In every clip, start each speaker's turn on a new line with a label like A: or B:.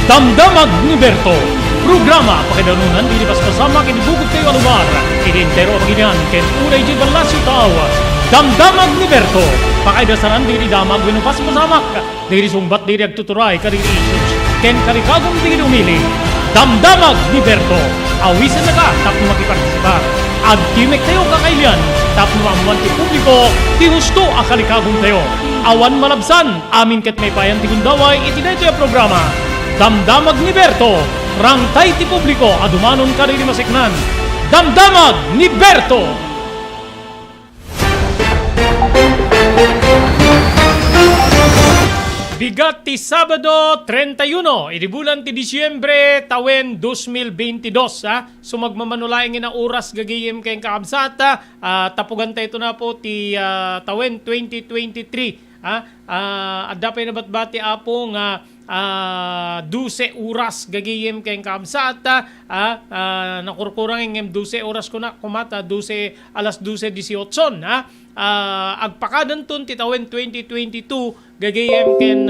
A: Damdamag ni Berto. Programa pakidanunan dili pas kasama kinibugod kayo lugar. Identero paginian ken unay di balasyo tao. Damdamag ni Berto. Pakaidasaran dili damag winupas masamak. Dili sumbat dili agtuturay kadiri issues. Ken karikagong dili umili. Damdamag ni Berto. Awisan na ka tapos makipartisipar. Agkimek tayo kakailian. Tapos maamuan ti publiko. Ti husto akalikagong tayo. Awan malabsan. Amin ket may payan ti gundaway itinay tayo programa. Damdamag ni Berto, rangtay ti publiko, adumanon ka rin masiknan. Damdamag ni Berto! Bigat ti Sabado 31, bulan ti Disyembre, tawen 2022. So magmamanulaing na oras gagayim kayong kaabsata. Tapugan tayo ito na po ti tawen 2023. Adda pa na batbati apo nga 12 oras gagayim kayong kaabsata. Nakurkurang yung 12 oras ko na kumata 12 alas 12:18. Agpakadan ton ti tawen 2022 gagayem ken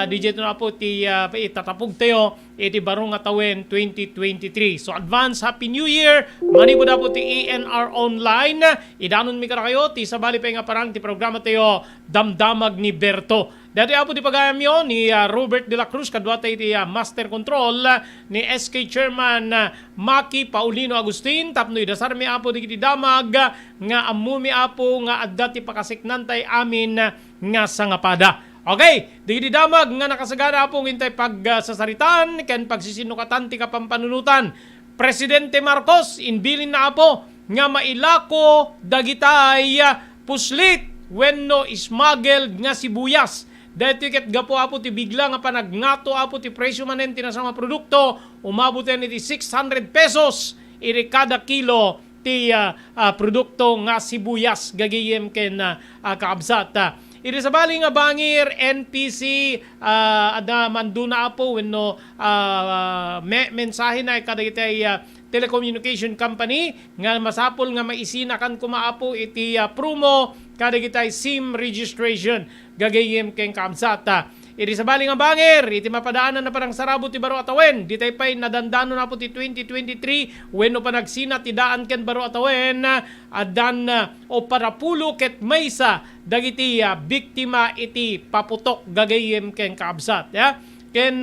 A: DJ na po ti itatapog tayo iti barong nga tawen 2023. So advance Happy New Year. Manibod po ti ANR Online. Idanon mi kada kayo ti sabali pa nga parang ti programa tayo Damdamag ni Berto. Dati po ti pagayam yon ni Robert de la Cruz kadwa tayo ti Master Control ni SK Chairman Maki Paulino Agustin. Tapno idasar mi apo di kiti damag nga amumi apo nga adda ti pakasiknantay amin nga sangapada. Okay, di damag nga nakasagana apong hintay pagsasaritan ken pagsisinukatan ti kapampanunutan. Presidente Marcos inbilin na apo nga mailako dagitay puslit wenno smuggled nga sibuyas. Dahil ket gapo apo ti bigla nga panagnato apo ti presyo manen ti nasang mga produkto umabot yan iti 600 pesos iri kada kilo ti produkto nga sibuyas gagayem ken kaabsat. Iri sa bali nga bangir NPC ada manduna apo wenno mensahe na kada itay telecommunication company nga masapol nga maisina kan kumaapo iti promo kada itay SIM registration gagayem ken kaabsata. Iri sa bali nga bangir, iti mapadaanan na parang sarabo ti baro atawen. Di tayo pa'y nadandano na po ti 2023, wenno pa nagsina ti daan ken baro atawen, adan o parapulo ket maysa, dagiti biktima iti paputok gagayem ken kaabsat. Ya? Ken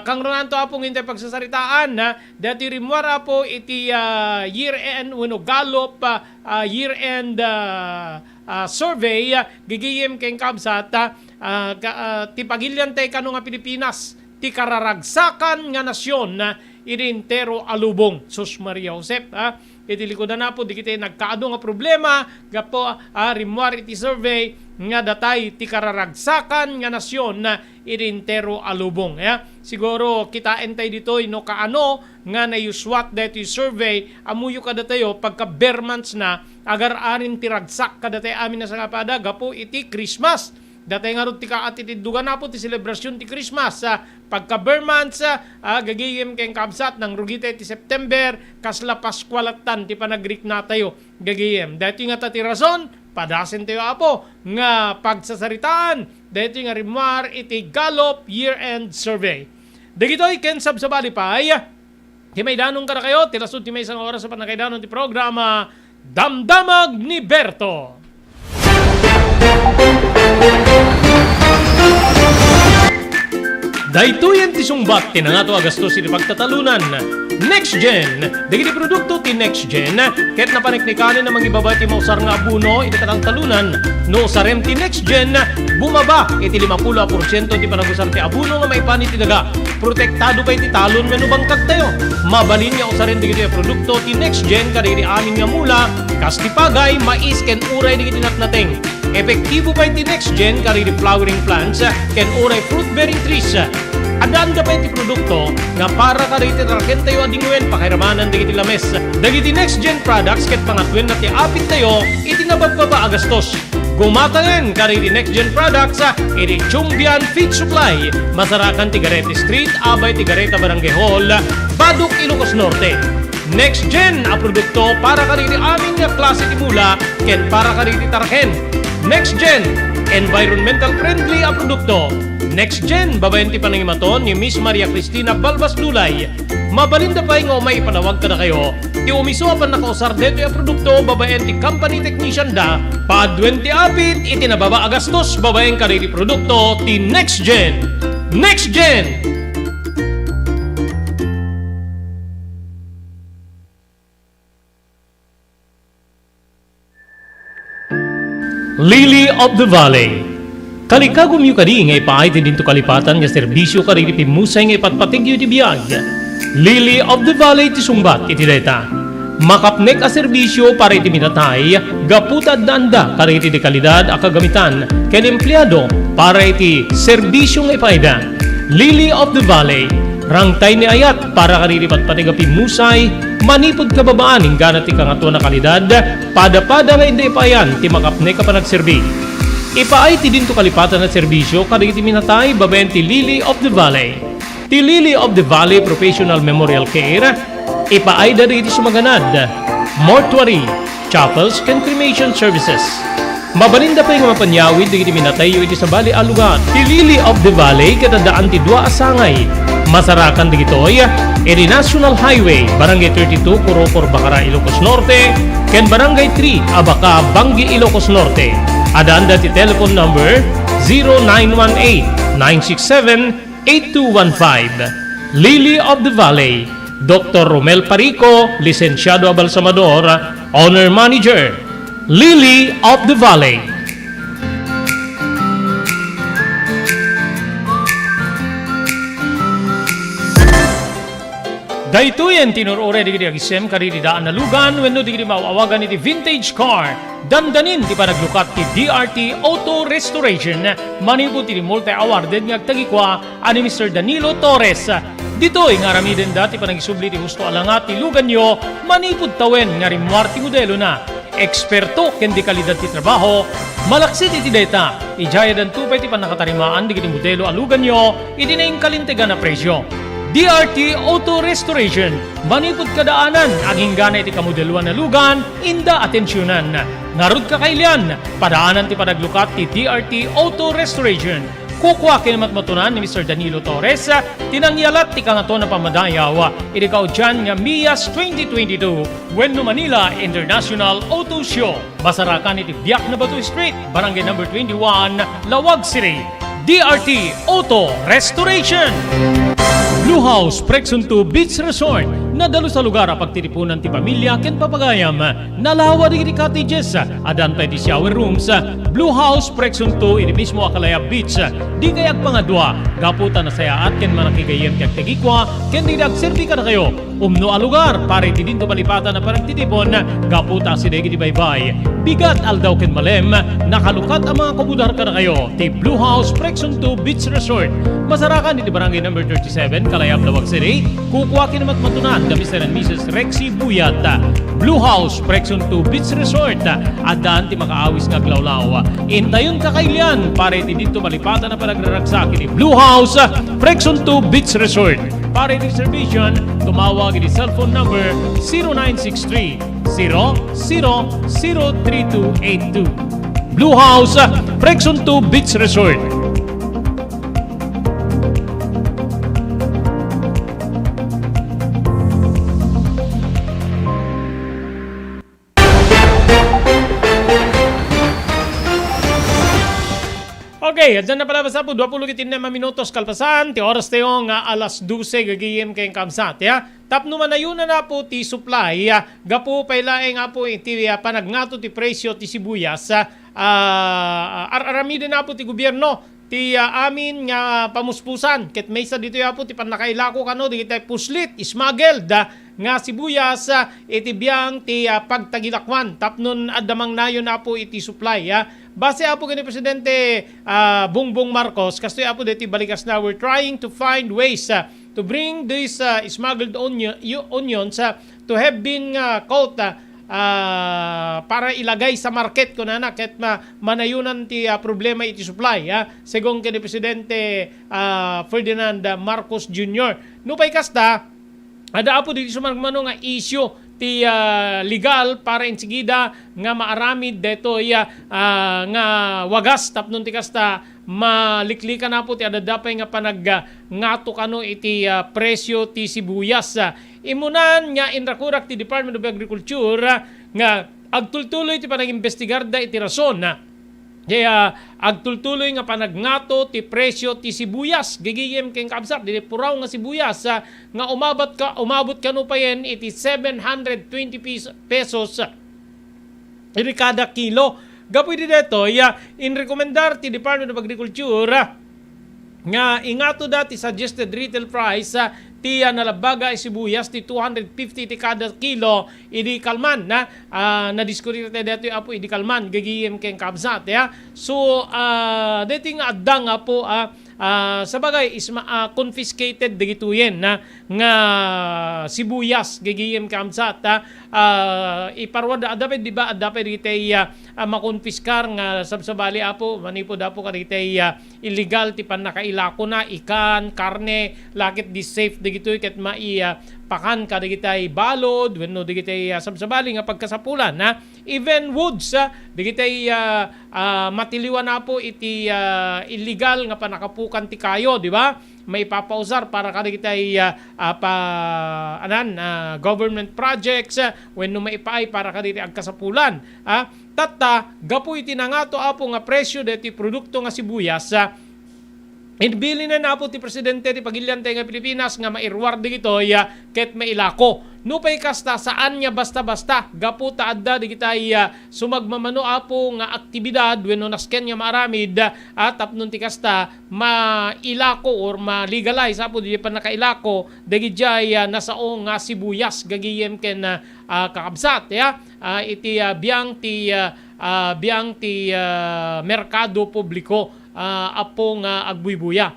A: kang Ronanto apong hintay pagsasaritaan, dati rimwara po iti year-end, wenno Gallup year-end survey, gigayem ken kaabsat, ti pagilyan tay kano nga Pilipinas ti kararagsakan nga nasyon irintero alubong. Sus Maria Josep iti likodan na po di kita nagkaado nga problema gapo rimwar iti survey nga datay ti kararagsakan nga nasyon irintero alubong. Siguro kita entay dito no kaano nga nayuswat dito survey amuyo kada tayo pagka bare months na agar arin ti ragsak kada tayo amin na sa kapada gapo iti Christmas. Datay nga rin iti na po ti selebrasyon ti Christmas. Pagka Burmans, gagayim kayong kabsat ng rugita ti September, kasla Paskwalatan ti panagrik na tayo gagayim. Dito nga ti rason, padasin tayo apo nga pagsasaritaan. Dito nga rimar iti Gallup year-end survey. Dito ken sabsabali pa ay may danong kada kayo, tilasod ti may isang oras sa panakaidanon ti programa Damdamag ni Berto. Daytoyen ti sungbat tinangato agastos iti pagtatalunan. Next Gen, digiti produkto ti Next Gen, ket napaniknikanin na mangibaba ti mausar nga abuno iti katang talunan. No sarem ti Next Gen, bumaba iti 50% ti panagusar ti abuno nga maipani ti daga. Protektado pa iti talon wenno bangkag tayo. Mabalin nga usaren digiti produkto ti Next Gen kadiri amin nga mula, kas ti pagay, mais ken uray digiti natnateng. Epektibo pa iti Next Gen kadiri flowering plants ken uray fruit bearing trees. Adaan ka pa iti produkto nga para ka rin titaraken tayo adingwen pakiramanan di iti lames. Dagiti Next Gen products ket pangatwen na ti apit tayo iti nabababa agastos. Gumatangan ka rin Next Gen products iti Chumbian Feed Supply. Masarakan ti Garete Street, Abay ti Gareta Barangay Hall, Baduk, Ilocos Norte. Next Gen a produkto para ka rin aming klase ti mula ken para ka rin titaraken. Next Gen, environmental friendly a produkto. Next Gen, babayan ti panangimaton ni Miss Maria Cristina Balbas Lulay. Mabalinda pa nga may ipanawag ka na kayo. Ti umiso apan nakausar deto yung produkto, babayan ti company technician da. Paadwen ti apit, itinababa agastos, babayan ka rin ti produkto ti Next Gen. Next Gen! Lily of the Valley. Kalikagom yu kadi ngay paay ti dinto kalipatan nga serbisyo kari ti pimusay ngay patpatig yu ti biyag. Lily of the Valley ti sumbat iti dayta. Makapnek a serbisyo para iti minatay, gaputad na anda kari iti dekalidad a kagamitan ken empleyado para iti serbisyo ngay paida. Lily of the Valley. Rangtay ni ayat para kariripat patigapi musay, manipod kababaan hingga ti kangato na kalidad, pada-pada nga hindi payan ti makapne ka pa nagserbi. Ipaay ti dinto kalipatan na serbisyo kariti minatay babayan ti Lily of the Valley. Ti Lily of the Valley Professional Memorial Care, ipaay dari ti sumaganad, mortuary, chapels, and cremation services. Mabalinda pa yung mapanyawid di minatay yu iti sa bali alugan. Ti Lily of the Valley katadaan ti dua asangay. Masarakan di gitoy, iti National Highway, Barangay 32, Kurokor, Bacara, Ilocos Norte, ken Barangay 3, Abaca, Bangi, Ilocos Norte. Adaan dati telephone number 0918-967-8215. Lily of the Valley, Dr. Romel Parico, Licenciado Abalsamador, Owner Manager, Lily of the Valley. Daytoyen tinurure di kiti agisem kariri daan na lugan wenno di kiti mawawagan iti vintage car. Dandanin ti panaglukat ti DRT Auto Restoration. Manipod ti multi-awarded nga agtagikwa ani Mr. Danilo Torres. Ditoy nga ramiden dati panagisubli ti husto alangat ti lugan nyo, manipod tawen nga rimwar ti modelo na. Eksperto ken di kalidad ti trabaho, malaksit iti data. Ijaya dan tupay ti panakatarimaan di kiti modelo alugan nyo, iti na kalintegan na presyo. DRT Auto Restoration, manipod kadaanan, aging gana iti kamodeluan na lugan, inda atensyonan. Narod kakailian, padaanan ti panaglukat ti DRT Auto Restoration. Kukwa kinamatmatunan ni Mr. Danilo Torres, tinangyalat ti kangato na pamadayaw, iti kaudyan nga MIAS 2022, Wenno Manila International Auto Show. Basarakan iti Biak na Batu Street, Barangay number 21, Lawag City. DRT Auto Restoration. Blue House Prexon 2 Beach Resort, nadalo sa lugar a pagtitipunan ti pamilya ken papagayam. Nalawa di cottages, adan pa ti shower rooms. Blue House Prexon 2 iti mismo Akalaya Beach. Di kayag pangadwa, gaputan na sayaat ken manakigayem kag tegikwa, ken di nagserbi ka na kayo. Umno a lugar para iti dinto palipatan na parang titipon, gaputa si degi di baybay. Bigat aldaw ken malem, nakalukat ang mga kabudar ka na kayo. Ti Blue House Prexon 2 Beach Resort. Masarakan iti barangay number 37, Kalayab, Lawag City. Kukuha kinamatmatunan da Mr. and Mrs. Rexy Buyat. Blue House Prexon 2 Beach Resort. Adaan ti makaawis nga glawlaw. Intayon kakailian para iti dito malipatan na panagraragsak iti Blue House Prexon 2 Beach Resort. Para iti servisyon, tumawag iti cellphone number 0963 003282. Blue House Prexon 2 Beach Resort. Okay, dyan na pala basta po, 20 minutos kalpasan, ti oras tayo nga alas 12 gagiyem kayong kamsat, ya? Tapno man na yun na po ti supply, gapo pailaeng nga po iti panagnato ti presyo ti sibuyas, aramidin na po ti gobyerno, ti amin nga pamuspusan, ket may sa dito ya po ti panakailako kano, di kita puslit, smuggled, nga sibuyas, iti biyang ti pagtagilakwan, tapnon adamang nayo na po iti supply, Base apo gani Presidente Bongbong Marcos, kastoy apo deti balikas na, we're trying to find ways to bring these smuggled onions to have been caught para ilagay sa market ko na ket manayunan ti problema iti supply. Segong kani Presidente Ferdinand Marcos Jr. Nupay kasta, ada apo diti sumarmano nga issue ti legal para insigida nga maaramid deto nga wagas tapnon ti kasta maliklikan na po ti adadapay nga panag-ngato kano iti presyo ti sibuyas. Imunan nga inrakurak ti Department of Agriculture nga agtultuloy ti panag-investigar da iti rason kaya agtultuloy nga panagnato ti presyo ti sibuyas gigiyem ken kabsat dili puraw nga sibuyas nga umabot kano pa yen iti 720 pesos iti kada kilo. Gapoy di dito in rekomendar ti Department of Agriculture nga ingato dati suggested retail price ti nalabaga sibuyas ti 250 ti kada kilo idi kalman na diskuri tayo dito apo idi kalman gagiyem ken kabsat so dito nga adda nga po sa bagay is confiscated digituyen nga sibuyas gagiyem kabsat iparwada dapat di ba dapat digitay makonfiskar nga sabsabali apo manipo dapo kaditay illegal ti panakailako na ikan karne lakit di safe digitoy ket pakan kadigitay balod wenno digitay sabsabali nga pagkasapulan even woods digitay matiliwan na po iti illegal nga panakapukan ti kayo di ba may papausar para kadigitay government projects wenno maipaay para kadigitay agkasapulan tata gapoy tinangato apo nga presyo deti produkto nga sibuyas inbili na po ti presidente ti Pagiliante nga Pilipinas nga mairward digitoy ket mailako. Nupay kasta saan niya basta-basta gapu taadda digitay sumagmamano apo nga aktibidad wenno nasken nga maaramid tapnon ti kasta mailako or ma-legalize apo di pa nakailako digijay nasao nga sibuyas gagiyem ken kakabsat iti biyang ti merkado publiko apo nga agbuybuya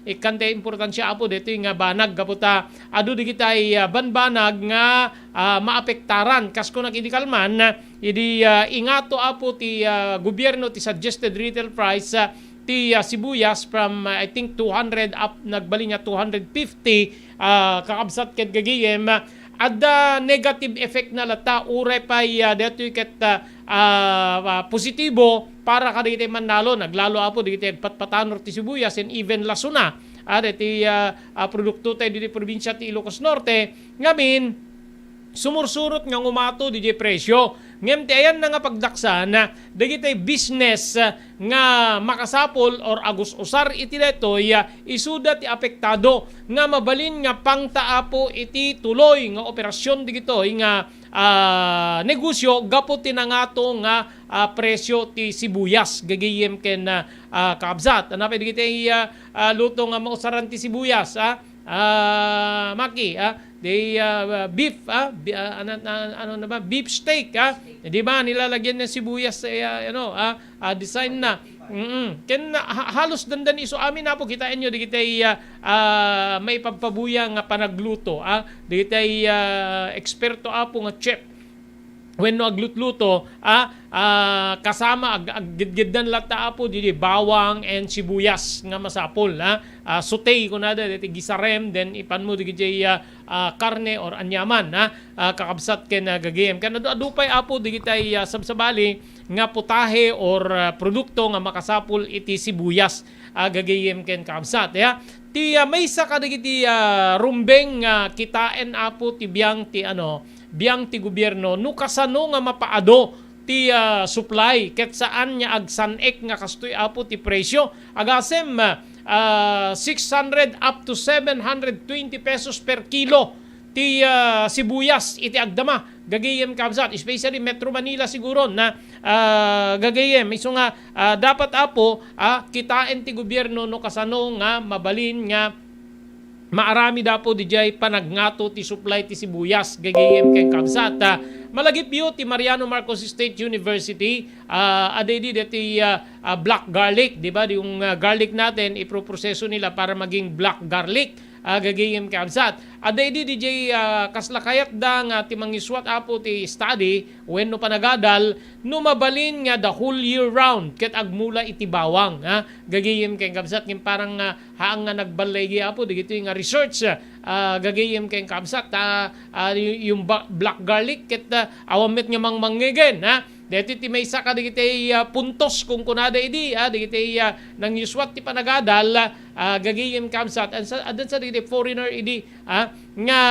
A: ikante importansya apo dito nga banag kaputa adu digitay banbanag nga maapektaran kasko nagidikalman idi ingato apo ti gobyerno ti suggested retail price ti sibuyas from I think 200 up nagbali nga 250 kakabsat ket gagiyem adda negative effect na lata uray pay detoy ket positibo para kadagiti manalo naglalo apo digiti patpatanor ti sibuyas and even lasuna deti produkto tayo diti probinsya ti Ilocos Norte ngamin sumursurot nga ngumato di presyo. Ngem ti ayan na nga pagdaksa na dagitay business nga makasapol or agus usar iti detoy isuda ti apektado nga mabalin nga pangtaapo iti tuloy nga operasyon digitoy nga negosyo gapo tinangato nga presyo ti sibuyas gagiyem ken kabsat anapay digitay luto nga mausaran ti sibuyas maki beef beef steak di ba nilalagyan ng sibuyas design na ken halos dandan iso amin na po kitain nyo di kitay may pagpabuya nga panagluto di kitay eksperto apo nga chef wenno aglutluto kasama aggidgidan lata apo di bawang and sibuyas nga masapol sutay ko na dati gisarem then ipan mo di karne or anyaman kakabsat ken gagayem kan adupay apo di kitay sabsabali nga putahe or produkto nga makasapol iti sibuyas gagayem ken kakabsat ti maysa kadagiti rumbeng kitaen apo ti biyang ti gobyerno no kasano nga mapaado ti supply ket saan nya agsanek nga kastoy apo ti presyo agasem 600 up to 720 pesos per kilo ti sibuyas iti agdama gagayem kabsat especially Metro Manila siguro na gagayem iso nga dapat apo kitain ti gobyerno no kasano nga mabalin nga maarami dapo dijay panagnato ti supply ti sibuyas gagayem ken kabsat malagip yu ti Mariano Marcos State University adedi deti black garlic di ba yung garlic natin iproproseso nila para maging black garlic gagayem kabsat adedi DJ kaslakayat da nga ti mangiswat apo ti study wenno panagadal no mabalin nga the whole year round ket agmula iti bawang gagayem ken kabsat ngem parang haang nga nagbalay apo digito nga research gagayem ken kabsat yung black garlic ket awamet nga mangmangegen Dito ti may isa ka digiti puntos kung kunada idi digiti nang yuswat ti panagadal gagayem kamsat adan sa digiti foreigner idi nga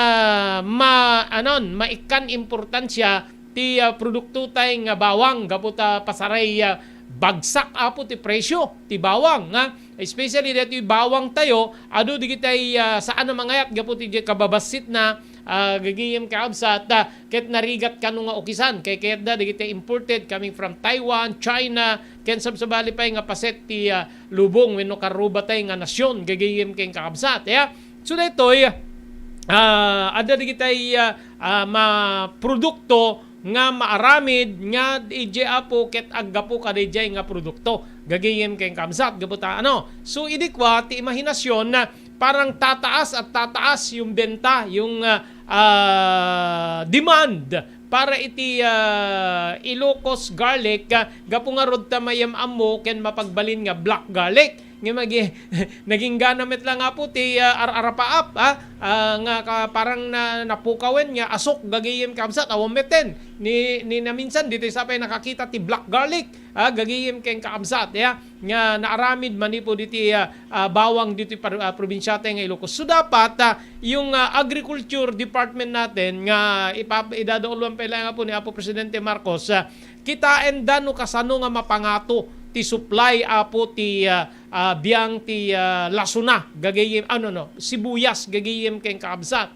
A: maikan importansya ti produkto tay nga bawang gaputa pasaray bagsak apo ti presyo ti bawang especially dito bawang tayo adu digitay saan na mangayat gaputi ti kababasit na gagayem kaabsat ket narigat kanu nga okisan kay ket da digitay imported coming from Taiwan, China ken sabsabali pay nga paset ti lubong wenno karubatay nga nasyon gagayem ken kaabsat so detoy ada digitay produkto nga maaramid nga DJ apo ket aggapo ka DJ nga produkto gagayem kay kamsat gabuta so idikwa ti imahinasyon na parang tataas at tataas yung benta yung demand para iti Ilocos garlic gapo nga rod ta mayam ammo ken mapagbalin nga black garlic nga naging ganamit lang nga po ti ararapaap nga parang napukawen nga asok gagayem kamsat awameten ni na minsan dito sa pay nakakita ti black garlic gagayem ken kaamsat nga naaramid manipo diti bawang dito probinsyate nga Ilocos so dapat yung agriculture department natin nga idadauluan pa lang po ni Apo Presidente Marcos kitain dano kasano nga mapangato ti supply apo ti biyang ti lasuna gagayem sibuyas gagayem ken kaabsat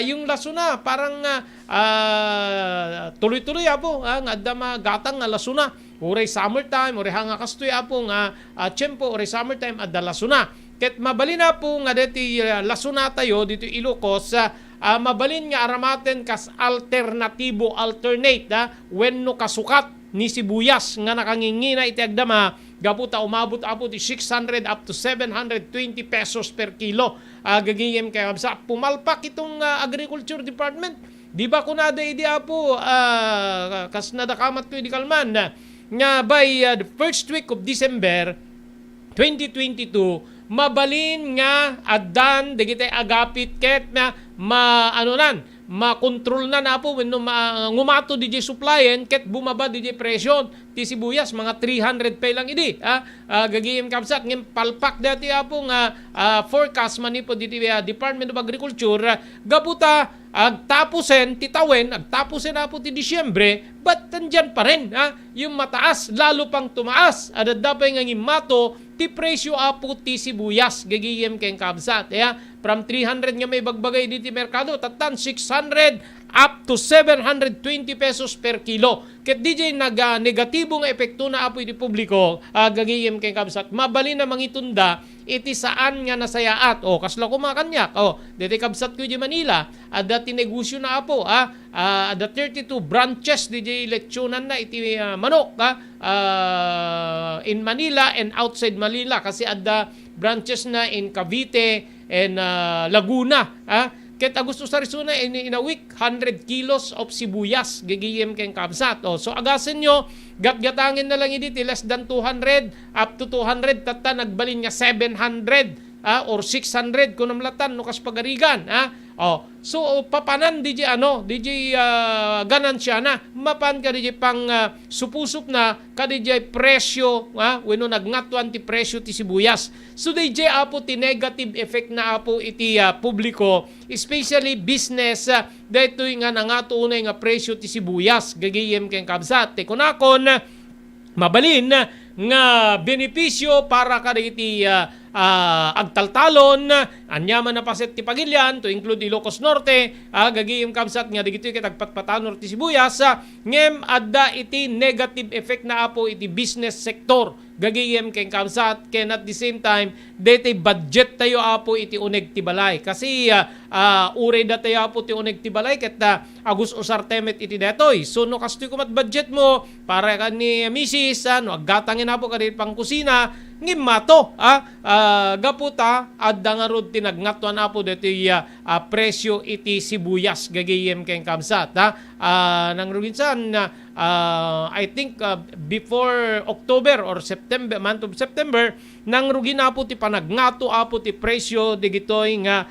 A: yung lasuna parang tuloy-tuloy apo nga adda gatang nga lasuna oray summertime oray hanga kastoy apo nga tiyempo oray summertime adda lasuna ket mabalin na po nga deti lasuna tayo dito Ilocos mabalin nga aramaten kas alternate wenno kasukat ni sibuyas nga nakangingina iti agdama gaputa umabot apo ti 600 up to 720 pesos per kilo gagayem kay sa pumalpak itong agriculture department di ba kunada idi apo kas nadakamat ko di kalman nga by the first week of December 2022 mabalin nga addan digitay agapit ket na makontrol na po wenno ngumato DJ supplyen ket bumaba DJ presyon ti sibuyas mga 300 pay lang idi gagayem kamsat ngem palpak dati apo nga forecast manipo diti Department of Agriculture gabuta agtapusen na po ti Disyembre but tandyan pa rin yung mataas lalo pang tumaas adadapay nga ngimato ti presyo apo ti sibuyas gagayem ken kamsat from 300 nga may bagbagay diti merkado tatan 600 up to 720 pesos per kilo ket DJ negatibo nga epekto na apo iti publiko gagayem ken kamsat mabalin na mangitunda iti saan nga nasayaat kasla ko mga kanyak diti kabsat ko di Manila adda ti negosyo na apo adda 32 branches DJ lechonan na iti manok in Manila and outside Manila kasi adda branches na in Cavite and Laguna ket Agosto sa Rizuna in a week 100 kilos of sibuyas gagayem ken kamsat so agasen nyo gatgatangin na lang idi less than 200 up to 200 tatta nagbalin nga 700 or 600 kung namlatan no kas pagarigan so papanan DJ ganansya na mapan ka DJ pang supusup na ka DJ presyo wenno nagngatwan ti presyo ti sibuyas so DJ apo ti negative effect na apo iti publiko especially business daytoy nga nangatunay nga presyo ti sibuyas gagayem ken kabsat ti kunakon mabalin nga benepisyo para kada iti agtaltalon anyaman na paset ti Pagilian to include Ilocos Norte gagayem kamsat nga digitoy ket agpatpatanor ti sibuyas ngem adda iti negative effect na apo iti business sector gagayem ken kamsat ken at the same time dete budget tayo apo iti uneg ti balay kasi uray da tayo apo ti uneg ti balay ket August usartemet iti detoy so no kastoy kumat budget mo para kan ni Mrs. aggatangin apo kadit pang kusina ngim mato gaputa adda nga rod tinagngatwan apo deti presyo iti sibuyas gagayem ken kamsat nang ruginsan I think before October or September month of September nang rugin apo ti panagnato apo ti presyo digitoy nga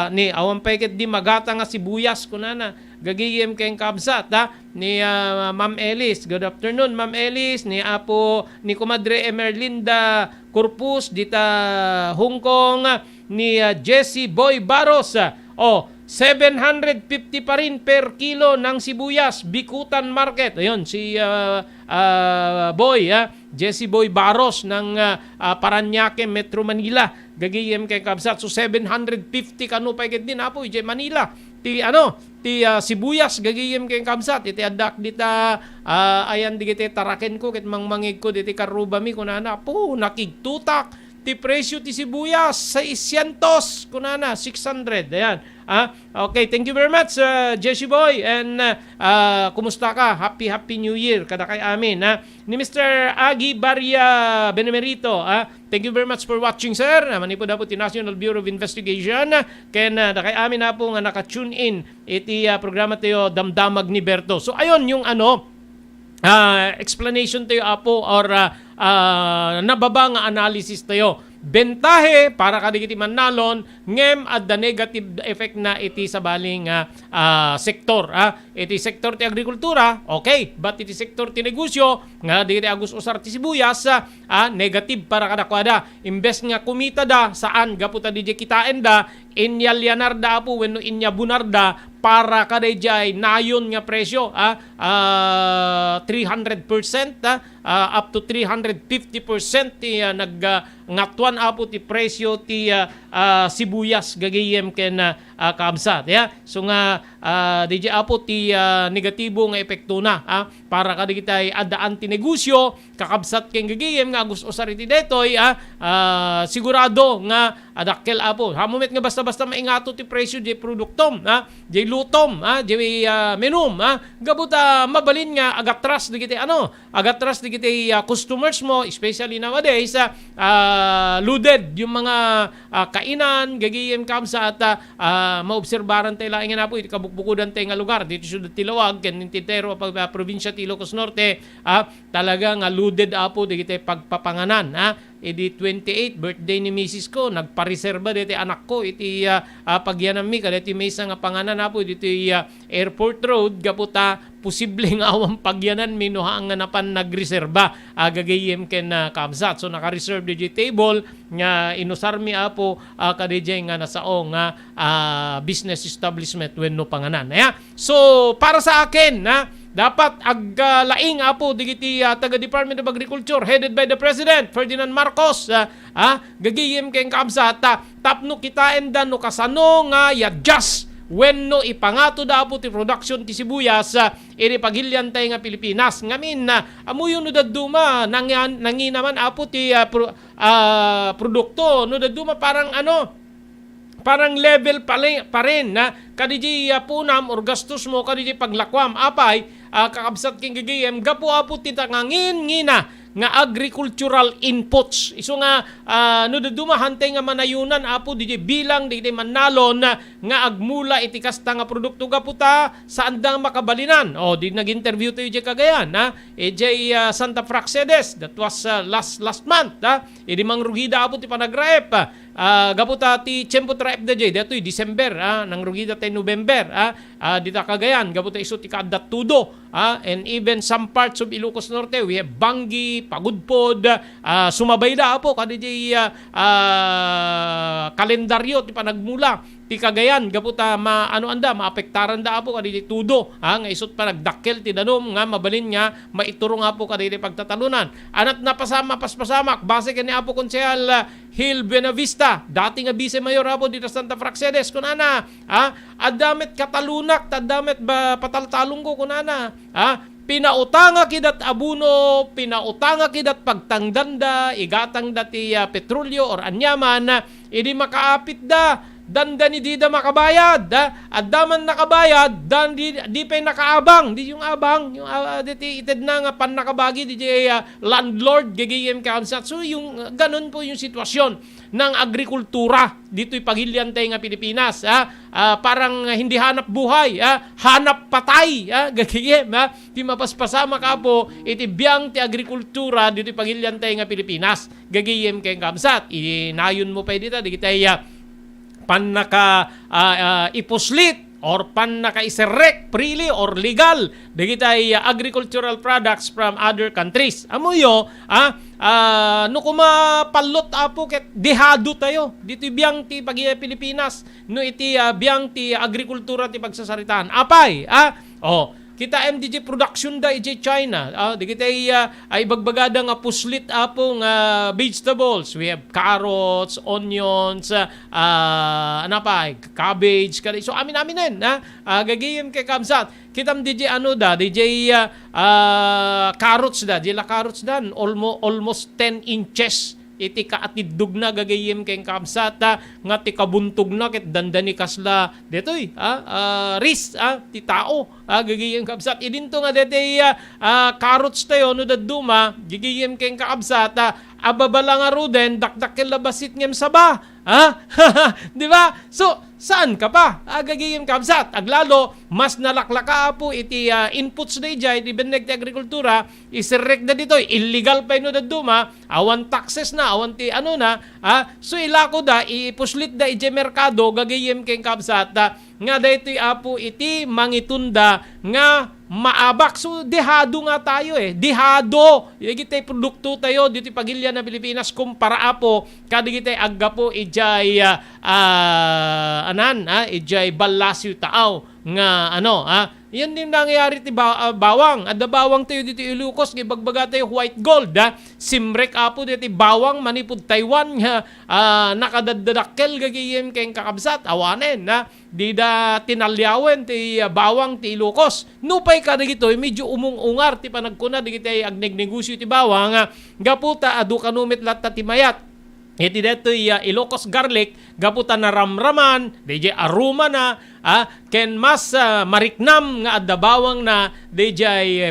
A: ni awan peket di magata nga sibuyas kunana gagiyem keng kabsat ni Ma'am Ellis. Good afternoon, Ma'am Ellis. Ni Apo ni Kumadre Emerlinda Corpus dita Hong Kong, ni Jesse Boy Baros. 750 pa rin per kilo ng sibuyas, Bikutan Market. Ayun, si Jesse Boy Baros ng Paranaque, Metro Manila. Gagiyem kay kabsat. So 750 kano pa din Apo, Manila. Ti sibuyas gagiyem kay kabsat. Iti adak dita ayan digiti taraken ko ket mangmangig ko diti karubami kunana. Po nakigtutak ti presyo ti sibuyas 600 kunana 600. Ayan. Okay, thank you very much Jesse Boy, and kumusta ka? Happy New Year kada kay amin ni Mr. Agi Barria Benemerito. Thank you very much for watching, sir. Manipod na po ti National Bureau of Investigation ken da kay amin na po nga naka-tune in iti programa tayo Damdamag ni Berto. So ayun yung explanation tayo Apo, or nababa nga analysis tayo. Bentahe para kadigiti manalon ngem at the negative effect na iti sa baling sektor. Iti sektor ti agrikultura, okay, but iti sektor ti negosyo nga digiti agus usar ti sibuyas, negative para kadakwada. Imbes nga kumita da saan gaputa di kitaen da, inyalyanar da Apo wenno inyabunarda para kadayjay nayon nga presyo 300% up to 350% ti nagngatuan Apo ti presyo ti sibuyas gagayem ken kaabsat. So nga DJ Apo ti negatibo nga epekto na para kadigitay adaan ti negosyo kakabsat ken gagayem nga agus usar iti detoy sigurado nga adakkel Apo hamumet nga basta-basta maingato ti presyo di produktom di lutom di menum gabuta mabalin nga agatras digiti agatras digiti customers mo, especially nowadays loaded yung mga kainan gagayem kamsa at maobserbaran tayo lang nga po iti kabukbukudan tayo nga lugar dito sa Tilawag ken Tintero pag probinsya ti Ilocos Norte talagang loaded Apo digiti pagpapanganan iti 28 birthday ni Mrs. ko nagpareserba diti anak ko iti pagyanami kada iti mesa nga panganan Apo diti Airport Road gaputa posibleng awang pagyanan minuha nga napan nagreserba gagayem ken kamsat. So naka-reserve di table nga inusar mi Apo kadijay nga nasaong nga business establishment wenno panganan. So para sa akin dapat aglaing Apo digiti taga Department of Agriculture headed by the President Ferdinand Marcos gagayem ken kamsat tapno kitaen da no kasano nga yadjust wenno ipangato da Apo ti production ti sibuyas iri paghilyan tay nga Pilipinas ngamin amuyo no dadduma nanginaman Apo ti produkto no dadduma parang level pa rin kadiji punam or gastos mo kadiji paglakwam apay kakabsat king gagayem gapo Apo ti ngina nga agricultural inputs. Iso nga no dumahantay nga manayunan Apo di bilang di manalon nga agmula iti kasta nga produkto gaputa saan da makabalinan. Di nag-interview tayo di Cagayan Santa Praxedes that was last month idi mangrugida Apo ti panagraep gaputa ti Tiempo Traep da datoy December nang rugida tayo November dita Cagayan gaputa iso ti kaaddat tudo and even some parts of Ilocos Norte we have Bangi, Pagudpod, sumabay da Apo kadiji kalendaryo ti panagmula ti Cagayan gaputa maapektaran da Apo kadiji tudo nga isot pa nagdakkel ti danom nga mabalin nga maiturong Apo kadiji pagtatalunan anat napasama paspasamak base kani Apo Konsehal Hill Buenavista dati nga Vice Mayor Apo dito sa Santa Praxedes kunana adamet katalunak tadamet ba pataltalong ko kunana pinautanga kidat abuno, pinautanga kidat pagtangdanda, igatang dati petrolyo or anyaman, hindi makaapit da, danda ni di da makabayad, at daman nakabayad, dan di pa nakaabang, di yung abang, yung diti ited na nga pan nakabagi, di landlord, gagayem kansat. So yung ganun po yung sitwasyon ng agrikultura dito'y paghilyan tayo nga Pilipinas parang hindi hanap buhay hanap patay gagayem di mapaspasama ka po iti biyang ti agrikultura dito'y paghilyan tayo nga Pilipinas gagayem kay kamsat inayon mo pa dito di kita panaka ipuslit or pan nakaiserek freely or legal dagitay agricultural products from other countries. Amuyo, no kuma palot apo ket dehado tayo. Dito biyang ti pag Pilipinas, no iti biyang ti agrikultura ti pagsasaritaan. Apay, kita MDG production da iti China. Di kita ay bagbagada nga puslit apong vegetables. We have carrots, onions, cabbage. So amin gagayim kay Kamsat. Kitam DJ carrots da. Dila carrots dan almost 10 inches. Iti kaatidug na gagayim kay Kamsata nga ti kabuntog na ket dandani kasla detoy ris ti tao gagayim Kamsat idinto nga detoy carrots tayo no daduma gagayim kay Kamsata ababala nga ruden dakdakkel labasit ngem saba di ba? So saan ka pa? Gagayim Kamsat aglalo mas nalaklaka po iti inputs na ijay di beneg ti agrikultura isirek na dito illegal pa ino daduma awan taxes na awan ti so ilako da ipuslit da ije merkado gagayim kay Kamsat nga daytoy apo iti mangitunda nga maabak. So, dehado nga tayo Dehado. Igitay produkto tayo dito pagilya na Pilipinas kumpara apo kadigitay agga po ijay ijay balasyo tao nga yan din nangyayari ti bawang. Adda bawang tayo dito Ilocos gibagbaga tayo white gold simrek apo dito bawang manipud Taiwan nakadadadakkel gagayem kay Kakabsat awanen di da tinalyawen ti bawang ti Ilocos. Nupay ka dito medyo umungungar ti panagkuna digitay agnegnegosyo ti bawang gaputa adu kanumit latta ti mayat. Iti dito Ilocos garlic gaputa na ramraman DJ aroma na ken mas mariknam nga adda bawang na DJ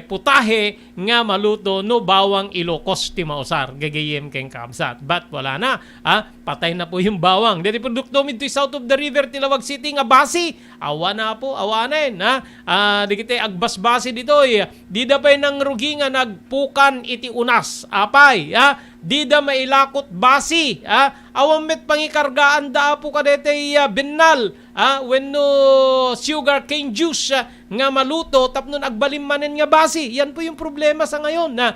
A: putahe nga maluto no bawang Ilocos ti mausar gagayem ken Kamsat but wala na patay na po yung bawang dito produkto midto south of the river ti Lawag City nga basi awanen digite agbasbasi dito di da pay nang rugi nga nagpukan iti unas apay di da mailakot basi awam met pangikargaan da po kadete binnal when no sugar cane juice nga maluto tapno agbalimmanen nga basi. Yan po yung problema sa ngayon na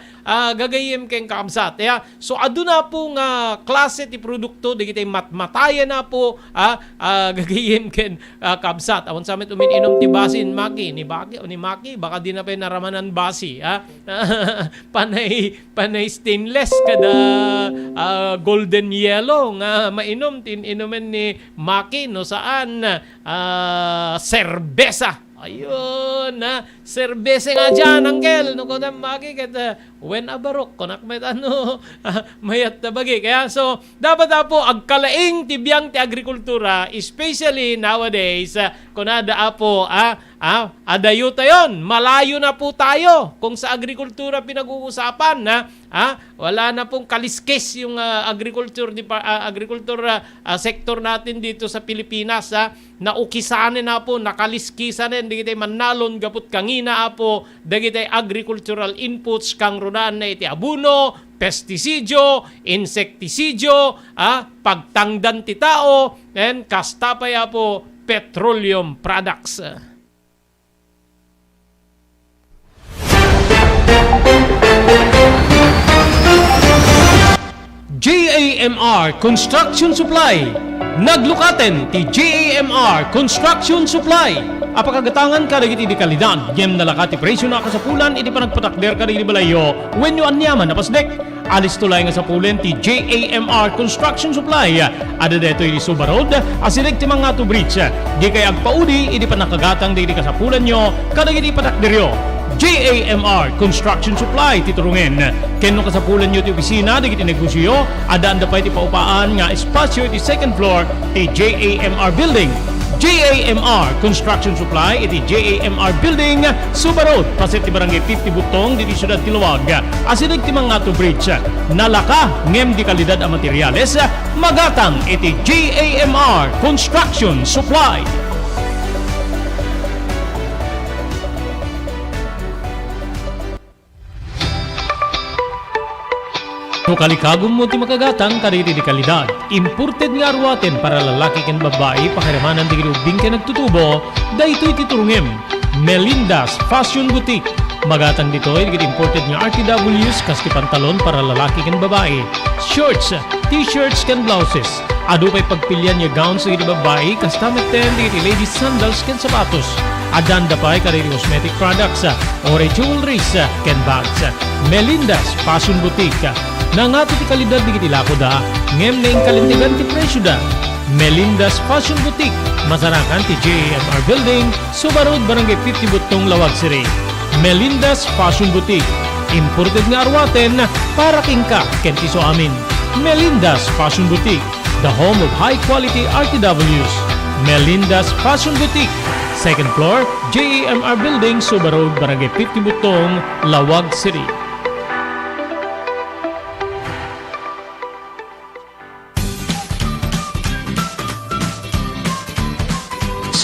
A: gagayim ken Kamsat. So aduna po nga klase ti produkto digitay matmatayan na po gagayim ken Kamsat. Awan samet umininom ti basi ni Maki baka di na pa naramanan basi panay stainless kada golden yellow nga mainom tininumen ni Maki no saan serbesa. Ayun serbese nga dyan, Angel. No, kung magi, when abarok, kunak may mayat na bagi. Kaya, so, dapat po, agkalaing tibiyang ti agrikultura, especially nowadays, kung ada po, adayo tayo, malayo na po tayo. Kung sa agrikultura pinag-uusapan, wala na pong kaliskis yung agriculture sector natin dito sa Pilipinas. Naukisanin na po, nakaliskisanin, di kita'y manalon, gapot kangina po, di kita'y agricultural inputs, kang runaan na iti abuno, pestisidyo, insektisidyo, pagtangdan ti tao, and kastapaya po, petroleum products. JAMR Construction Supply. Naglukaten ti JAMR Construction Supply. Apakagatangan ka dagiti di kalidad. Yem nalakati presyo na kasapulan iti panagpatakder ka dagiti balayo. When you anyaman napasdek. Alis tulay nga sa pulen ti JAMR Construction Supply. Ada deto iti Suba Road. Asilig ti mga bridge. Di kay agpaudi iti panakagatang dagiti kasapulan nyo. Kadagiti patakderyo. JAMR Construction Supply titurungin. Kenno kasapulan nyo ti opisina digiti negosyo, adaan da pa iti paupaan nga espasyo iti second floor ti JAMR Building. JAMR Construction Supply iti JAMR Building, Suba Road, pasit ti barangay 50 Butong diti Siyudad ti Luwag. Asilig ti mga bridge. Nalaka ngem di kalidad a materyales, magatang iti JAMR Construction Supply. No kalikagom mo ti makagatang kariri di kalidad. Imported nga arwaten para lalaki ken babae pakiramanan di ubing ken nagtutubo. Daytoy titurungem. Melinda's Fashion Boutique. Magatang ditoy digit imported nga RTWs kasti pantalon para lalaki ken babae. Shorts, t-shirts ken blouses. Adu pay pagpilian nga gowns digit babae kasta meten digit ladies sandals ken sapatos. Adanda pay kariri cosmetic products, ore jewelries ken bags. Melinda's Fashion Boutique. Nangato ti kalidad di kiti lako da, ngem na yung kalintigan ti presyo da. Melinda's Fashion Boutique, masarakan ti JMR Building, Subarod, Barangay 50 Butong, Lawag City. Melinda's Fashion Boutique, imported nga arwaten para kingka kenti so amin. Melinda's Fashion Boutique, the home of high-quality RTWs. Melinda's Fashion Boutique, second floor, JMR Building, Subarod, Barangay 50 Butong, Lawag City.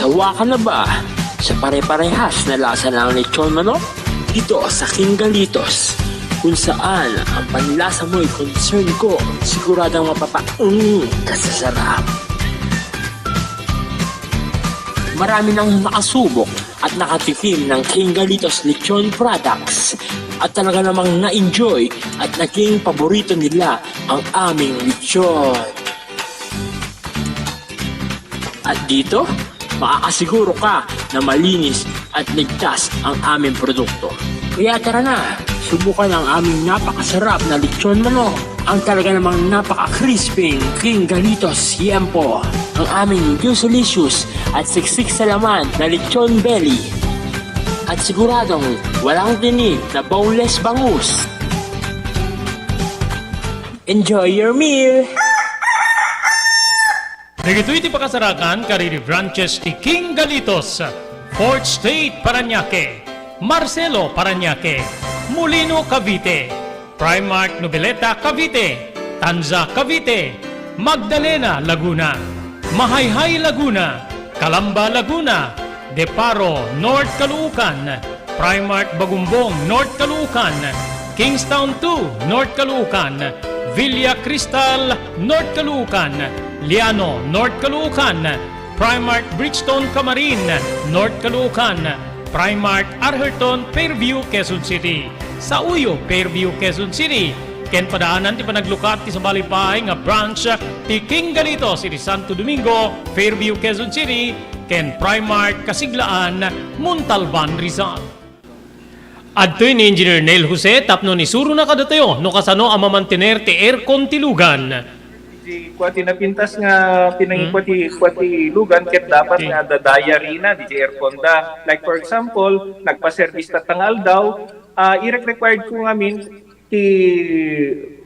B: Sawa ka na ba sa pare-parehas na lasa ng lechon manok? Dito sa King Galitos, kung saan ang panlasa mo'y concern ko, siguradang kasasarap. Marami nang nakasubok at nakatikim ng King Galitos lechon products at talaga namang na-enjoy at naging paborito nila ang aming lechon. At dito, makakasiguro ka na malinis at ligtas ang aming produkto. Kaya tara na, subukan ang aming napakasarap na lechon manok. Ang talaga namang napaka-crisping King Galitos Yempo. Ang aming juicelicious at siksik sa laman na lechon belly. At siguradong walang tinig na boneless bangus. Enjoy your meal!
A: Nagito'y ti pakasarakan kariri branches ti King Galitos, Fort State, Parañaque, Marcelo, Parañaque, Molino, Cavite, Primark, Noveleta, Cavite, Tanza, Cavite, Magdalena, Laguna, Mahayhay, Laguna, Calamba, Laguna, Deparo, North Caloocan, Primark, Bagumbong, North Caloocan, Kingstown 2, North Caloocan, Villa Cristal, North Caloocan, Liano, North Caloocan, Primark Bridgestone Camarin, North Caloocan, Primark Arherton, Fairview, Quezon City. Sa Uyo, Fairview, Quezon City. Ken padaanan ti panaglukat ti sa balipay nga branch ti King Galitos iti Santo Domingo, Fairview, Quezon City. Ken Primark Kasiglaan, Montalban, Rizal. Adtoy ni Engineer Neil Jose tapno ni suro na kadatayo no kasano ang mamantener ti aircon ti lugan.
C: Di kwati napintas nga pinangikwati lugan ket dapat nga dadaya rina di aircon da. Like for example, nagpa-service ta tangal daw, i-required ko ngamin ti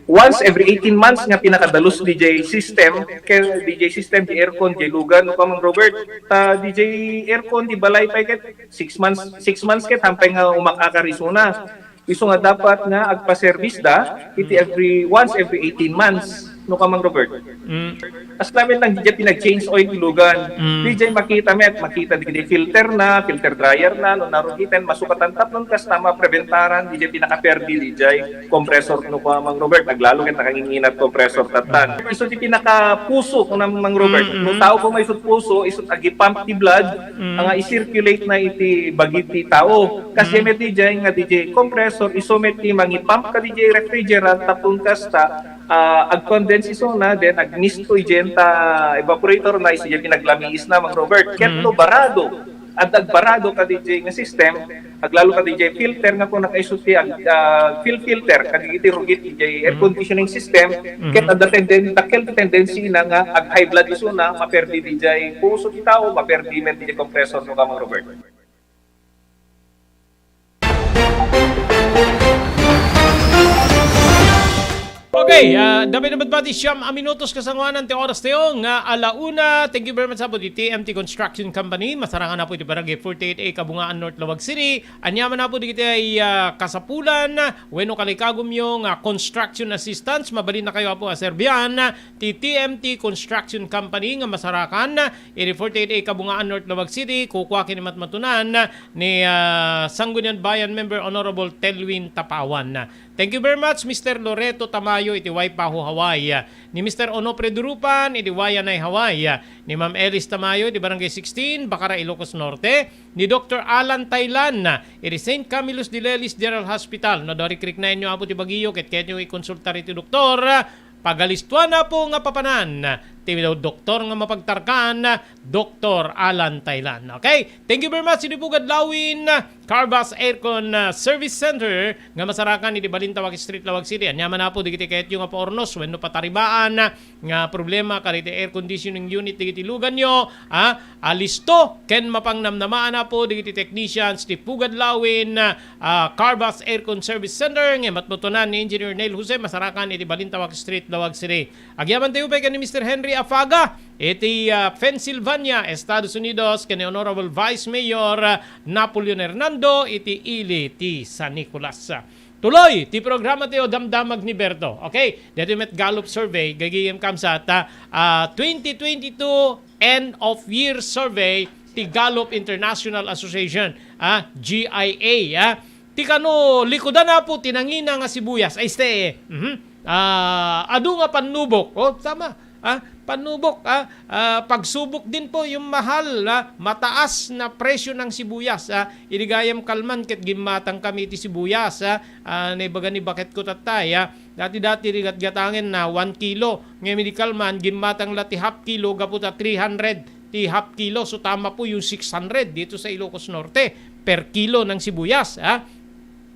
C: once every 18 months nga pinakadalos DJ system di aircon di lugan no kamang Robert DJ aircon di balay pa ket 6 months ket hampay nga umakakarisuna iso nga dapat nga agpa-service da iti once every 18 months no kamang Robert. As namin lang DJ pinag-change oil ilugan. DJ makita di filter dryer na no narugitan masukatan tapnon kas tama preventaran DJ pinaka-perdi DJ compressor no kamang Robert naglalo ket nakanginginat compressor tatan. Iso ti pinaka-puso no kamang Robert. No tao ko may isut puso isut agi-pump ti blood nga i-circulate na iti bagiti tao. Kasi met DJ nga DJ compressor iso met ti mangi-pump ka DJ refrigerant tapon kasta ag-condense iso na then ag-misto igenta evaporator na isi pinaglamiis na mang Robert ketlo barado at agbarado ka DJ nga system aglalo ka DJ filter nga kung nakaisuti filter kaditi rugit DJ air conditioning system ket at the tendency na nga ag high blood iso na maperdi DJ puso ti tao maperdi met DJ compressor no ka mang Robert.
A: Okay, dapat naman ba siyam minutos kasangwanan ti oras tayo nga alauna. Thank you very much po di TMT Construction Company. Masarangan na po di Barangay 48A Kabungaan North Lawag City. Anyaman na po di kita ay kasapulan. Weno kalikagom yung construction assistance. Mabalin na kayo po Serbian. Ti TMT Construction Company nga masarakan. Iri 48A Kabungaan North Lawag City. Kukwakin ni matmatunan ni Sangguniang Bayan Member Honorable Telwin Tapawan. Thank you very much Mr. Loreto Tamayo iti way paho Hawaii. Ni Mr. Onofre Durupan, iti Wayanay Hawaii. Ni Ma'am Elis Tamayo, iti Barangay 16, Bacara, Ilocos Norte. Ni Dr. Alan Taylan, iti St. Camillus de Lelis General Hospital. No, dari krik na inyo apo ti Baguio, ket nyo ikonsultar iti doktor. Pagalistuan na po nga papanan, ti doktor nga mapagtarkan, Dr. Alan Taylan. Okay? Thank you very much. Ini po gadlawin, Carbas Aircon Service Center, nga masarakan iti Balintawak Street, Lawag City. Anyaman na po, digiti kahit yung nga pa ornos, when no pataribaan, nga problema, kariti air conditioning unit, digiti lugan nyo, alisto, ken mapangnamnamaan na po, digiti technicians, ti po gadlawin, Carbas Aircon Service Center, nga matmutunan ni Engineer Neil Jose, masarakan iti Balintawak Street, Lawag City. Agyaman tayo pa ni Mr. Henry Afaga, iti Pennsylvania, Estados Unidos, kani Honorable Vice Mayor Napoleon Hernando, iti Ili, ti San Nicolas. Tuloy, ti programa tayo damdamag ni Berto. Okay? Dito yung Met Gallup Survey, gagigim kamsat, 2022 end of year survey, ti Gallup International Association, GIA. Ti kano, likodan na po, tinangina nga sibuyas, ay stay adu nga panubok. Tama. Panubok. Pagsubok din po yung mahal, mataas na presyo ng sibuyas. Iligayam kalman ket gimatang kami ti sibuyas. Naibaga ni bakit ko tatay. Dati rigat-gatangin na 1 kilo. Ngayon medical man, gimatang lati half kilo, gaputa 300 ti half kilo. So tama po yung 600 dito sa Ilocos Norte per kilo ng sibuyas.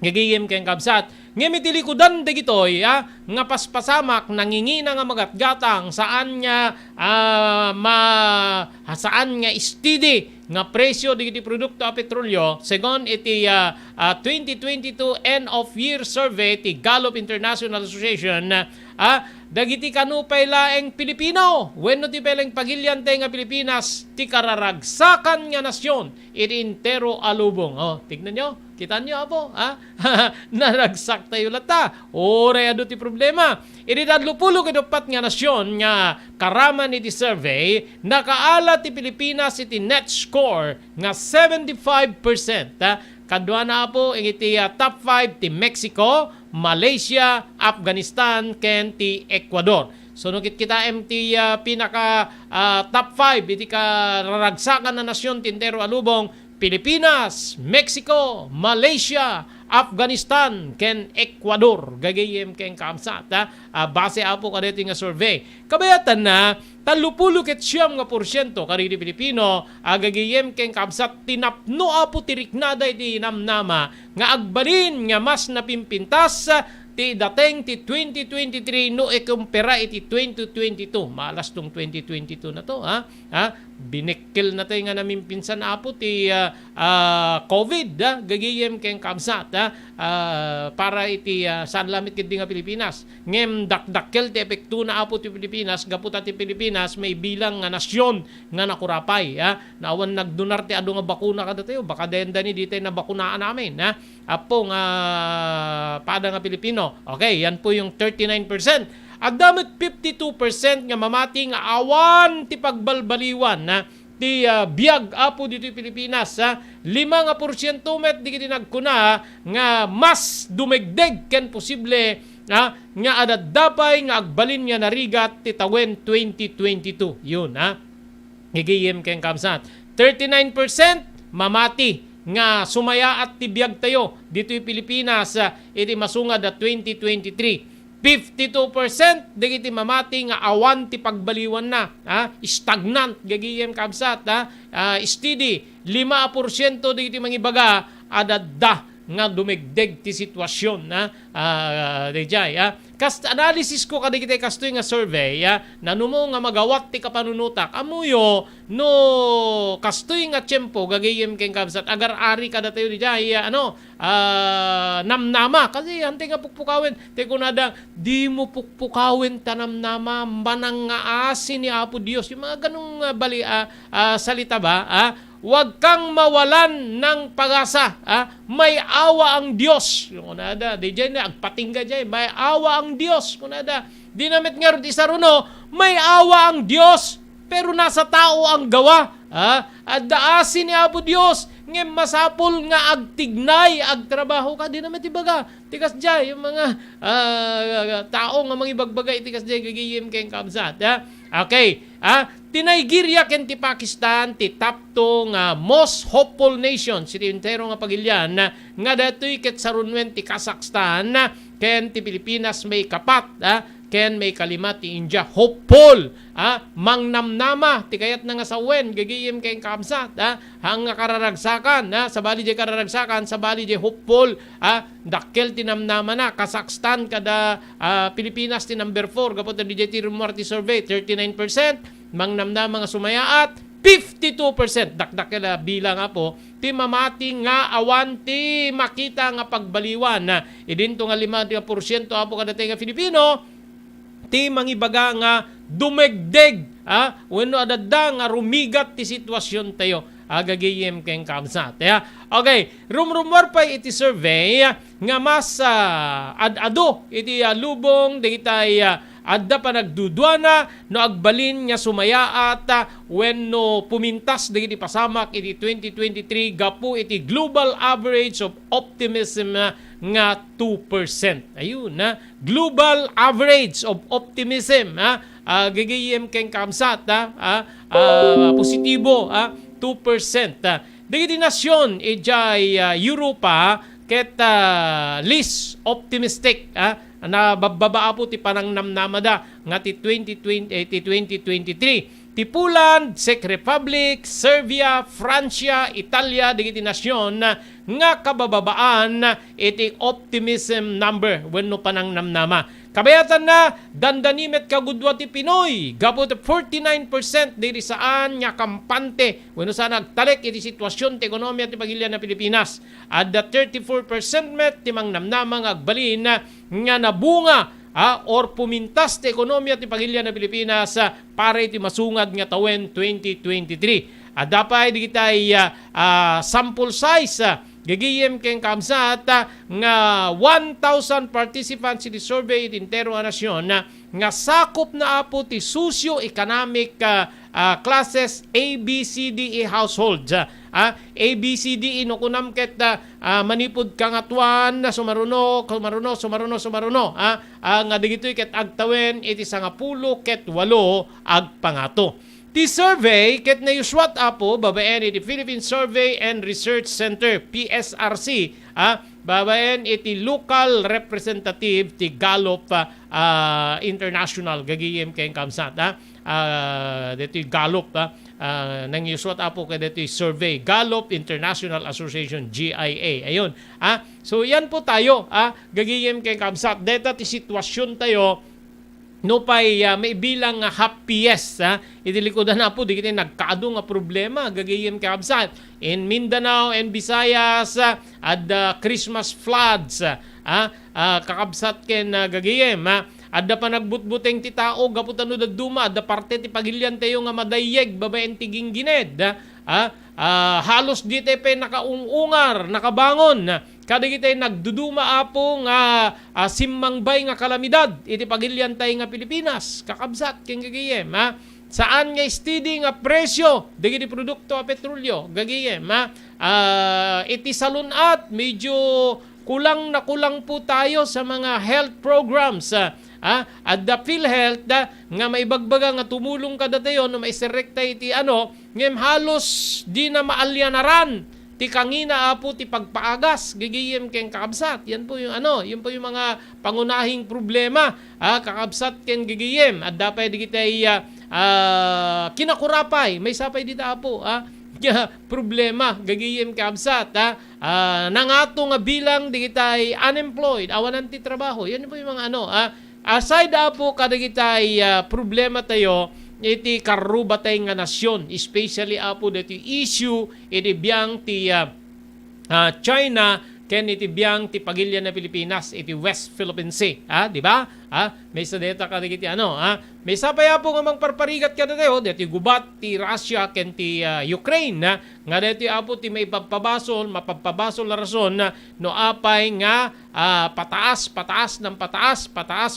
A: Gagiyem kayong kabsat. Ngayon tilikudan de gitoy, nga paspasamak, nangingina nga magatgatang, saan nga saan nga steady nga presyo di iti produkto a petrolyo, segon iti 2022 end of year survey ti Gallup International Association, dagiti kanupay laeng Pilipino, wenno ti peleng pagilyante nga Pilipinas, ti kararagsakan nga nasyon, iti intero alubong. Tignan nyo, kita nyo apo, naragsak tayo lata. Oray ado ti problema. Iti dadlupulo kidupat nga nasyon nga karaman iti survey, nakaala ti Pilipinas iti net score nga 75%. Kadwa na po iti top 5 ti Mexico, Malaysia, Afghanistan, ken ti Ecuador. So nung kita ti pinaka top 5 iti kararagsakan na nasyon tintero alubong, Pilipinas, Mexico, Malaysia, Afghanistan, ken Ecuador. Gagayem ken kamsat. Base apo kadito nga survey. Kabayatan na, 30% karidi Pilipino, gagayem ken kamsat, tinapno apo tiriknada iti namnama, nga agbalin nga mas napimpintas, ti dating ti 2023 no ikumpara iti 2022. Malas tong 2022 na to. Binikil na tayo nga namin pinsan apo ti COVID. Gagiyem keng kamsat. Para iti saan lamit kiti nga Pilipinas. Ngem dakdakkel ti epekto na apo ti Pilipinas. Gaputa ti Pilipinas may bilang nga nasyon nga nakurapay. Naawan nagdunar ti ado nga bakuna kada tayo. Baka dendani di tayo na bakunaan namin. Apo nga pada nga Pilipino. Okay, yan po yung 39%. At damit 52% nga mamati nga awan ti pagbalbaliwan ti biag apo dito yung Pilipinas. 5% met di kiti nagkuna nga mas dumegdeg ken posible nga adadapay nga agbalin nga narigat ti tawen 2022. Yun gigiyem ken kamsat. 39% mamati nga sumaya at tibiyag tayo dito yung Pilipinas iti masungad at 2023. 52% digiti mamati nga awan ti pagbaliwan na, stagnant gagiyem kabsat, steady. 5% digiti mangibaga adadda nga dumegdeg ti sitwasyon dayjay. Kast analysis ko kadigiti kastoy nga survey nanumo nga magawat ti kapanunutak amuyo no kastoy nga tiyempo gagayem ken kabsat agar ari kada tayo dayjay namnama kasi ante nga pukpukawin te kunada di mo pukpukawin tanamnama manang nga asin ni Apo Dios yung mga ganung salita ba Huwag kang mawalan ng pag-asa. May awa ang Diyos. Yung kunada, di dyan na, agpatingga dyan. May awa ang Diyos. Kunada, di namit nga rin isaruno, may awa ang Diyos, pero nasa tao ang gawa. At daasin ni Apo Diyos, ngem masapol nga agtignay ag trabaho ka di naman tibaga tikas jay yung mga tao nga mga ibagbagay tikas jay gagiyem kay kabsat okay ti Nigeria ken ti Pakistan ti top 2 nga most hopeful nation si entero nga pagilyan nga datoy ket sarunwen ti Kazakhstan ken ti Pilipinas may kapat ken may kalima ti India hopeful mangnamnama ti kayat na nga sawen gagiyem kay kabsat hang nga kararagsakan sabali di kararagsakan sabali di hopeful dakkel ti namnama na Kazakhstan kada Pilipinas ti number 4 kapot di ti Rumorty survey 39% mangnamnama nga sumayaat 52% dakdakkel bilang po ti mamati nga awan ti makita nga pagbaliwan idinto nga 5% apo kada nga Filipino ti mangibaga nga dumegdeg wenno adada nga rumigat ti sitwasyon tayo gagiyem keng kabsat okay rumrumor pa iti survey nga mas adado iti lubong digitay adda pa nagdudwana no agbalin nga sumayaat wenno pumintas digiti pasamak iti 2023 gapu iti global average of optimism nga 2%. Ayun global average of optimism gagiyem keng kamsat positibo 2%. Digiti nasyon ijay Europa ket least optimistic na bababa po ti panangnamnamada nga ti 2023 ti Poland, Czech Republic, Serbia, Francia, Italia digiti nasyon nga kabababaan iti optimism number wenno panangnamnama. Kabayatan na dandanimet kagudwa ti Pinoy gapo 49% diri saan nga kampante wenno saan nagtalek iti sitwasyon ti ekonomiya ti pagilyan na Pilipinas. Adda 34% met ti mangnamnama nga agbalin nga nabunga or pumintas ti ekonomiya ti pagilyan na Pilipinas para iti masungad nga tawen 2023. Dapay di kitay sample size gagiyem keng kamsat nga 1,000 participants in the survey iti entero nga nasyon nga sakop na apo ti socio-economic classes ABCDE households. ABCDE no kunam ket manipod kangatuan na sumaruno nga digitoy ket agtawen iti 10 ket 8 agpangato. Ti survey ket nayuswat apo babaen iti Philippine Survey and Research Center PSRC babaen iti local representative ti Gallup International gagiyem keng kamsat dito'y Gallup nangyuswat apo kay dito'y survey Gallup International Association GIA ayun so yan po tayo gagiyem keng kamsat deta ti sitwasyon tayo no pay may bilang happiest itilikodan na po di kita nagkaado nga problema gagayem kabsat in Mindanao and Visayas at Christmas floods kakabsat ken gagayem adda pa nagbutbuteng ti tao gaputano dagduma adda parte ti pagilyan tayo nga madayeg babaen ti ginggined halos di tayo nakaungungar nakabangon kada kita'y nagduduma apo nga simmangbay nga kalamidad iti pagilyan tayo nga Pilipinas kakabsat ken gagayem saan nga steady nga presyo digiti produkto a petrolyo gagayem iti salunat medyo kulang na kulang po tayo sa mga health programs at the PhilHealth nga maibagbaga nga tumulong kada tayo no maiserekta iti ngem halos di na maalyanaran ti kangina apo ti pagpaagas gigiyem ken kakabsat yan po yung yun po yung mga pangunahing problema kakabsat ken gigiyem at dapat di kitay kinakurapay may sapay dita apo problema gagiyem kakabsat nangato nga bilang di kitay unemployed awanan ti trabaho yan po yung mga aside apo kada kitay problema tayo iti karubatay nga nasyon especially apo dito issue iti biyang ti China ken iti biyang ti pagilyan na Pilipinas iti West Philippine Sea di ba May sa data ka digiti may sapaya po nga parparigat ka tayo deti gubat ti Russia ken ti Ukraine nga deti apo ti may mapapabasol na rason no apay nga pataas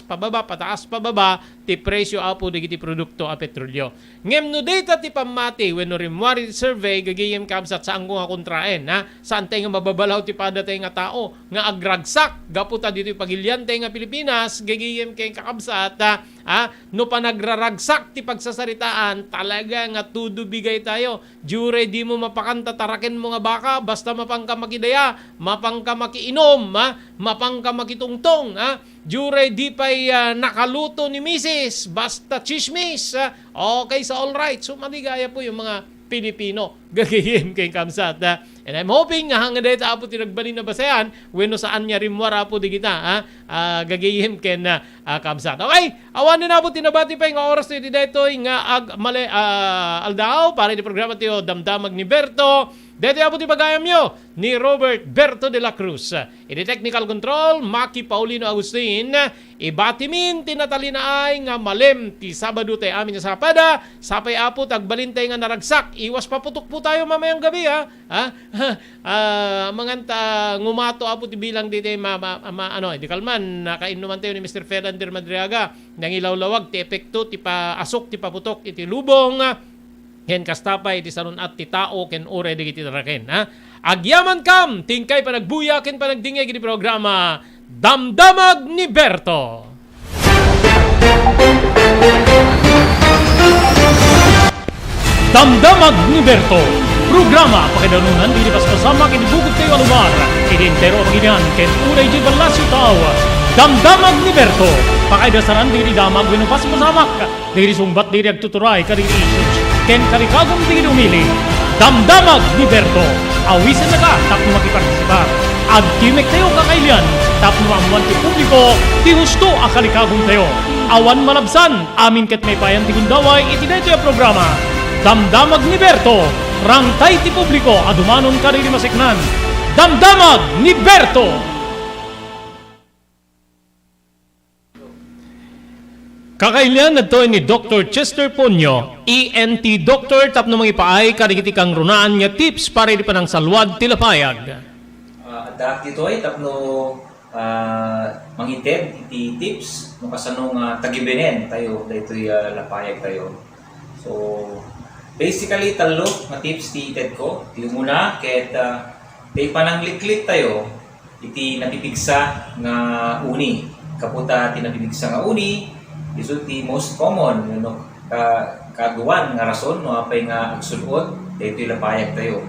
A: pababa ti presyo apo digiti produkto a petrolyo. Ngem no data ti pamati wenno rimwari survey gagayem kabsat saan ko nga kontraen saan tayo nga mababalaw ti padatay nga tao nga agragsak gaputa dito pagilyan tayo nga Pilipinas gagayem kay kakabsat no panagraragsak ti pagsasaritaan talaga nga tudo bigay tayo. Jure di mo mapakanta taraken mo nga baka basta mapangka makidaya, mapangka makiinom, mapangka makitungtong, Jure di pa'y nakaluto ni Mrs. Basta chismis. Okay, so all right. So maligaya po yung mga Pilipino. Gagayim kay kamsat. And I'm hoping nga hanga dito apo tinagbalin na basayan wenno saan niya rimwara po di kita. Gagayim ken kamsat. Okay, awan din apo tinabati pa nga oras ti dito nga aldaw para di programa tiyo damdamag ni Berto. Dito apo ti pagayam nyo ni Robert Berto de la Cruz. In technical control, Maki Paulino Agustin. Ibatimin tinatalina ay nga malem ti Sabado tayo amin sa sapada. Sapay apo tagbalintay nga naragsak. Iwas paputok po tayo mamayang gabi manganta ngumato apo ti bilang dito di kalman nakainuman tayo ni Mr. Fernando Madriaga nang ilawlawag ti epekto ti paasok ti paputok iti lubong ken kastapay ti sanun at ti tao ken ore digiti taraken agyaman kam tingkay panagbuya ken panagdingeg iti programa Damdamag ni Berto. Damdamag ni Berto, programa pakidanunan dili pas kasama kinibugod kayo lugar identero paginian ken unay di balasyo tao. Damdamag ni Berto, pakaidasaran dili damag wenno pas masamak dili sumbat dili agtuturay kadiri issues ken karikagom dili umili. Damdamag ni Berto, awisan na ka tapno makipartisipar. Agkimek tayo kakailian tapno amuan ti publiko ti husto a karikagom tayo. Awan malabsan amin ket may payan ti gundaway iti daytoy programa. Damdamag ni Berto, rangtay ti publiko adumanon kariri masiknan. Damdamag ni Berto. Kakailian na to ni Dr. Chester Ponyo, ENT Doctor tapno mangipaay karigiti kang runaan nga tips para di panang salwad tilapayag.
D: Dak dito ay tapno mangitid iti tips no kasano nga tagibenen tayo daytoy lapayag tayo. So basically talo nga tips ti ited ko. Ti muna ket tay panangliklik tayo iti napipigsa nga uni. Kaputa ti napipigsa nga uni isu ti most common kagawan nga rason no apay nga agsulod daytoy lapayag tayo.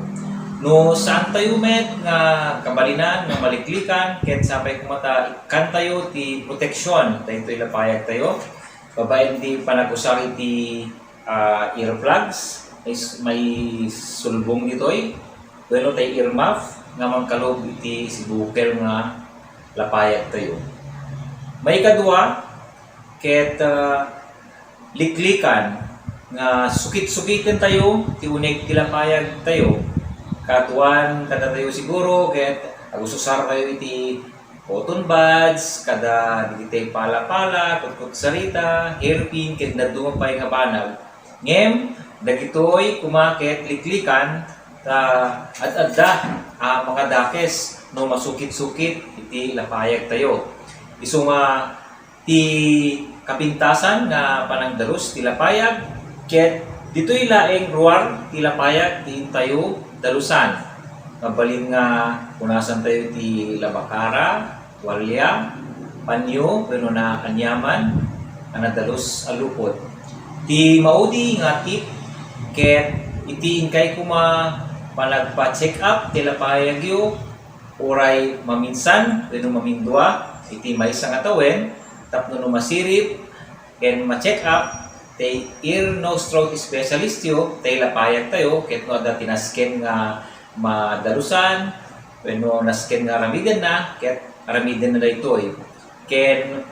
D: No saan tayo met nga kabalinan nga maliklikan ket sapay kumata kan tayo ti proteksyon daytoy lapayag tayo. Babaen ti panagusari ti earplugs may sulbong ditoy. Bueno tay earmuff nga mangkalob iti sibukel nga lapayag tayo. May kadua ket liklikan nga sukit-sukitin tayo ti unig ti lapayag tayo. Katuan kada tayo siguro ket agusosar tayo iti cotton buds kada digitay pala-pala kutkut sarita hairpin ket nadumapay nga banag ngem dagitoy kumaket liklikan at adda mga dakes no masukit-sukit iti lapayag tayo. Isu nga ti kapintasan nga panangdalos ti lapayag ket ditoy laeng ruar ti lapayag ti tayo dalusan. Mabalin nga punasan tayo ti labakara, tuwalya, panyo, pero na anyaman, anadalos alupot. Ti maudi nga tip, ket iti inkay kuma panagpa-check up ti lapayag yo, oray maminsan, pero mamindua, iti may isang atawen, tapno no masirip, ken ma-check up, tay ear, nose, throat specialist yo, tay lapayag tayo, ket no ada tinasken nga madalusan, no nasken nga aramidan na, ket aramidan na daytoy. Ken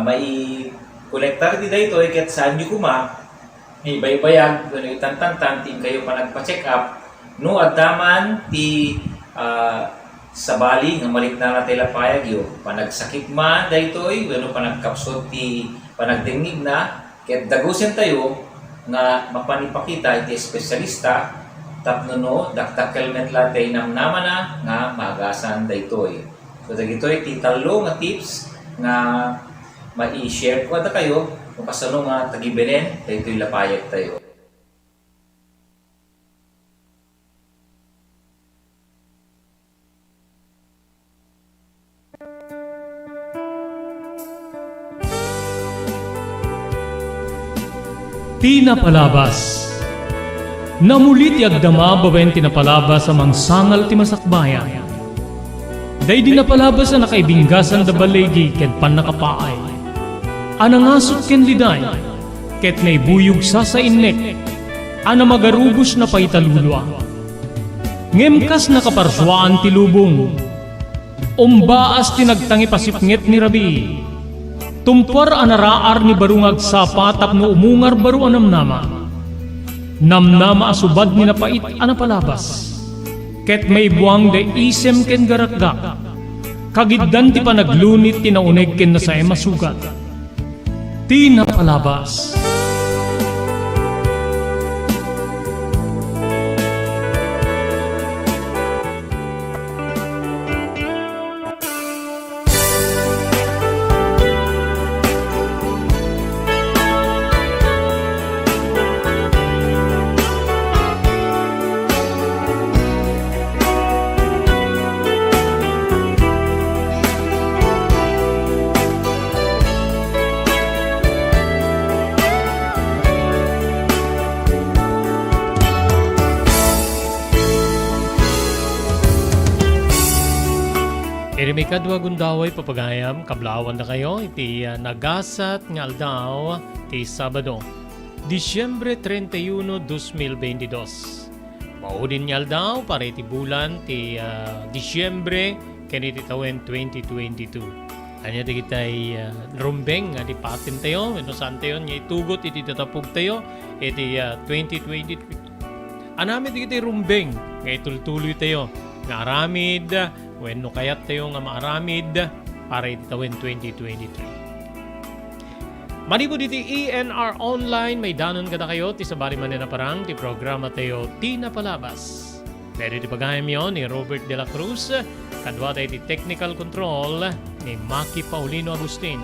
D: may kolektar di daytoy, ket saan nyo kuma, ibaybayag, no itantantan, tin kayo pa nagpa-check up, no adaman ti sa bali nga malit na natin lapayag yo panagsakit man daytoy wenno panagkapsot ti panagtingnig na ket dagusen tayo nga mapanipakita iti espesyalista tapno no daktakkel met latay namnaman na nga magasan daytoy. So dagitoy ti talo nga tips nga mai-share ko ta kayo kung kasano nga tagibenen daytoy lapayag tayo.
A: Tinapalabas. Namulit yagdama babaen tinapalabas amang sangal ti masakbayan. Day dinapalabas na nakaibinggasan da balegi ket panakapaay. Anangasot ken liday ket naibuyog sa innek. Ana magarubos na paitalulwa. Ngemkas nakaparswaan ti lubong. Umbaas tinagtangi pasipnget ni Rabi. Tumpar anaraar ni barungag sapa tapno umungar baru anamnama. Namnama asubad ni napait anapalabas. Ket may buwang de isem ken garakgak. Kagiddan ti panaglunit ti nauneg ken nasay masugat. Tinapalabas. May kadwa gundaway papagayam, kablawan na kayo, iti nagasat nga aldaw, ti Sabado, Disyembre 31, 2022. Maudin nga aldaw, para iti bulan, ti Disyembre, kaniti tawen 2022. Anya di kitay rumbeng, di patin tayo, ino saan tayo, nga itugot, iti tatapog tayo, iti 2023. Anamit di kitay rumbeng, nga itultuloy tayo, nga aramid, wenno kayat tayo nga maaramid para itawin 2023. Manipod iti ENR Online, may danon kada kayo, ti sabari man na parang, ti programa tayo, Tinapalabas. Pwede ti pagayam yon ni Robert De La Cruz, kadwa tayo ti technical control ni Maki Paulino Agustin.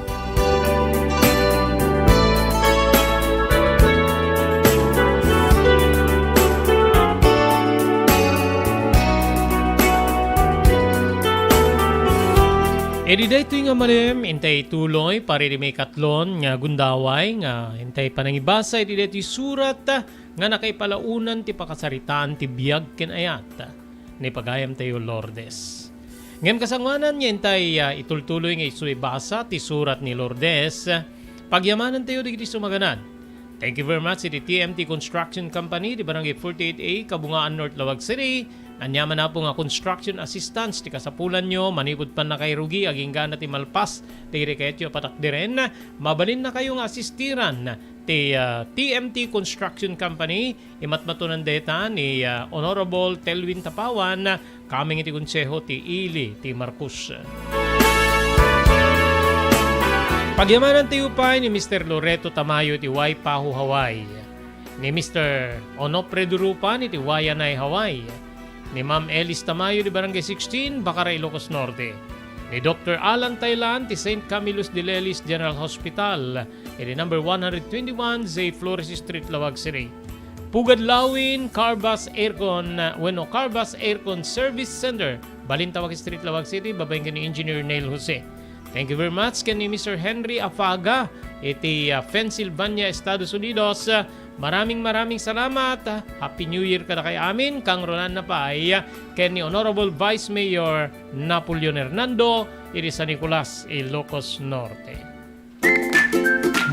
A: Edi daytoy nga malim, intay tuloy, pari di may katlon, nga gundaway, nga intay panangibasa, edi daytoy surat, nga nakaipalaunan ti pakasaritaan ti biyag ken ayat, ni pagayam tayo Lourdes. Ngem kasangwanan niya intay itultuloy nga isuibasa ti surat ni Lourdes, pagyamanan tayo di sumaganan. Thank you very much iti TMT Construction Company, di Barangay 48A, Kabungaan North, Lawag City. Anyaman na po nga construction assistance ti kasapulan nyo, manipod pa na kay rugi, aging gana ti malpas, ti reketyo patak di rin. Mabalin na kayo nga asistiran ti TMT Construction Company, imatmatunan deta ni Honorable Telwin Tapawan, kaming iti konseho ti Ili, ti Marcos. Pagyamanan tayo pa ni Mr. Loreto Tamayo ti Waipahu, Hawaii, ni Mr. Onopre Durupa ni ti Wayanay, Hawaii, ni Ma'am Elis Tamayo di Barangay 16, Bakaray, Ilocos Norte, ni Dr. Alan Thailand ti St. Camillus de Lelis General Hospital, iti number 121 Zay Flores Street, Lawag City. Pugad Lawin, Carbas Aircon, Carbas Aircon Service Center, Balintawak Street, Lawag City, babaeng ni Engineer Neil Jose. Thank you very much kani Mr. Henry Afaga, iti Pennsylvania, Estados Unidos. Maraming salamat. Happy New Year kada kay amin. Kang Ronan na pa ay kani Honorable Vice Mayor Napoleon Hernando, iti San Nicolas, Ilocos Norte.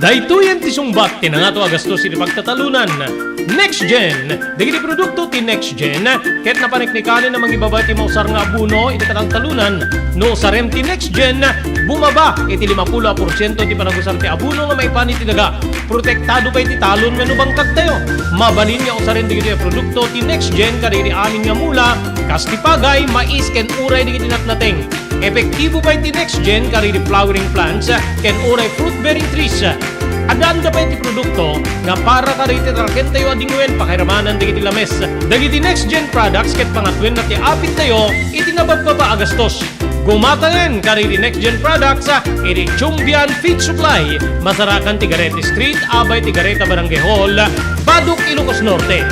A: Daytoy ti sungbat tinangato agastos iti pagtatalunan. Next Gen, dagiti produkto ti Next Gen, ket napaniknikanin na mangibaba ti mausar nga abuno iti talunan. No usarem ti Next Gen, bumaba iti 50% ti panagusar ti abuno nga maipani ti daga. Protektado pa iti talon nga no bangkag tayo. Mabalin nga usaren dagiti produkto ti Next Gen kadagiti amin nga mula, kas ti pagay, mais ken uray dagiti natnateng. Epektibo pa iti Next Gen kadagiti flowering plants ken uray fruit bearing trees. Adaan da pa iti produkto nga para kariti tarken tayo adingwen pakiramanan dagiti lames. Dagiti Next Gen products ket pangatwen na ti apit tayo iti nabagbaba agastos. Gumatanen kariti Next Gen products iti Chumbian Feed Supply, Masarakan Tigarete Street, Abay Tigareta Barangay Hall, Baduk Ilocos Norte.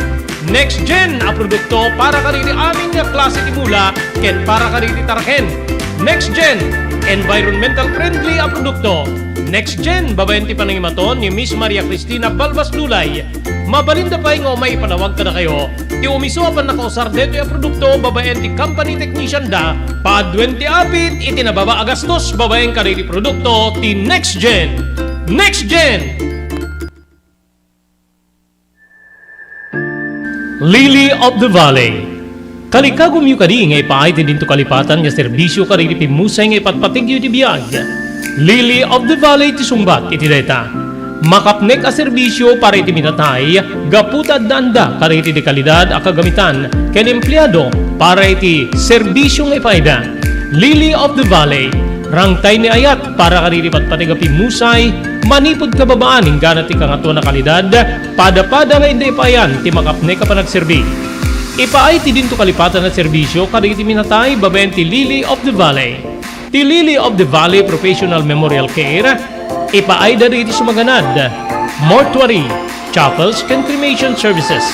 A: Next Gen a produkto para kariti amin nga klase ti mula ken para kariti tarken. Next Gen environmental friendly a produkto. Next Gen, babayan ti panangimaton ni Miss Maria Cristina Balbas Dulay. Mabalinda pa nga may panawag ka na kayo. Ti umiso apan nakausar deto yung produkto, babayan ti company technician da. Padwen ti apit, iti nababa agastos, babayan ka ti produkto, ti Next Gen. Next Gen! Lily of the Valley. Kalikagom yu kadi nga ipaay ti dinto kalipatan nga serbisyo kari ti pimusay nga ipatpatig yu ti biyag. Lily of the Valley ti sumbat iti dayta. Makapnek a serbisyo para iti minatay, gaputad danda kari iti di kalidad a kagamitan, ken empleyado para iti serbisyo nga ipayda. Lily of the Valley, rangtay ni ayat para kari iti patpatig a pimusay, manipod kababaan ingana ti kangato na kalidad, pada-pada nga hindi ipayan ti makapnek a panagserbi. Ipaay ti dinto kalipatan na serbisyo kari iti minatay babayan ti Lily of the Valley. Ti Lily of the Valley Professional Memorial Care, ipaay da iti sumaganad, mortuary, chapels, and cremation services.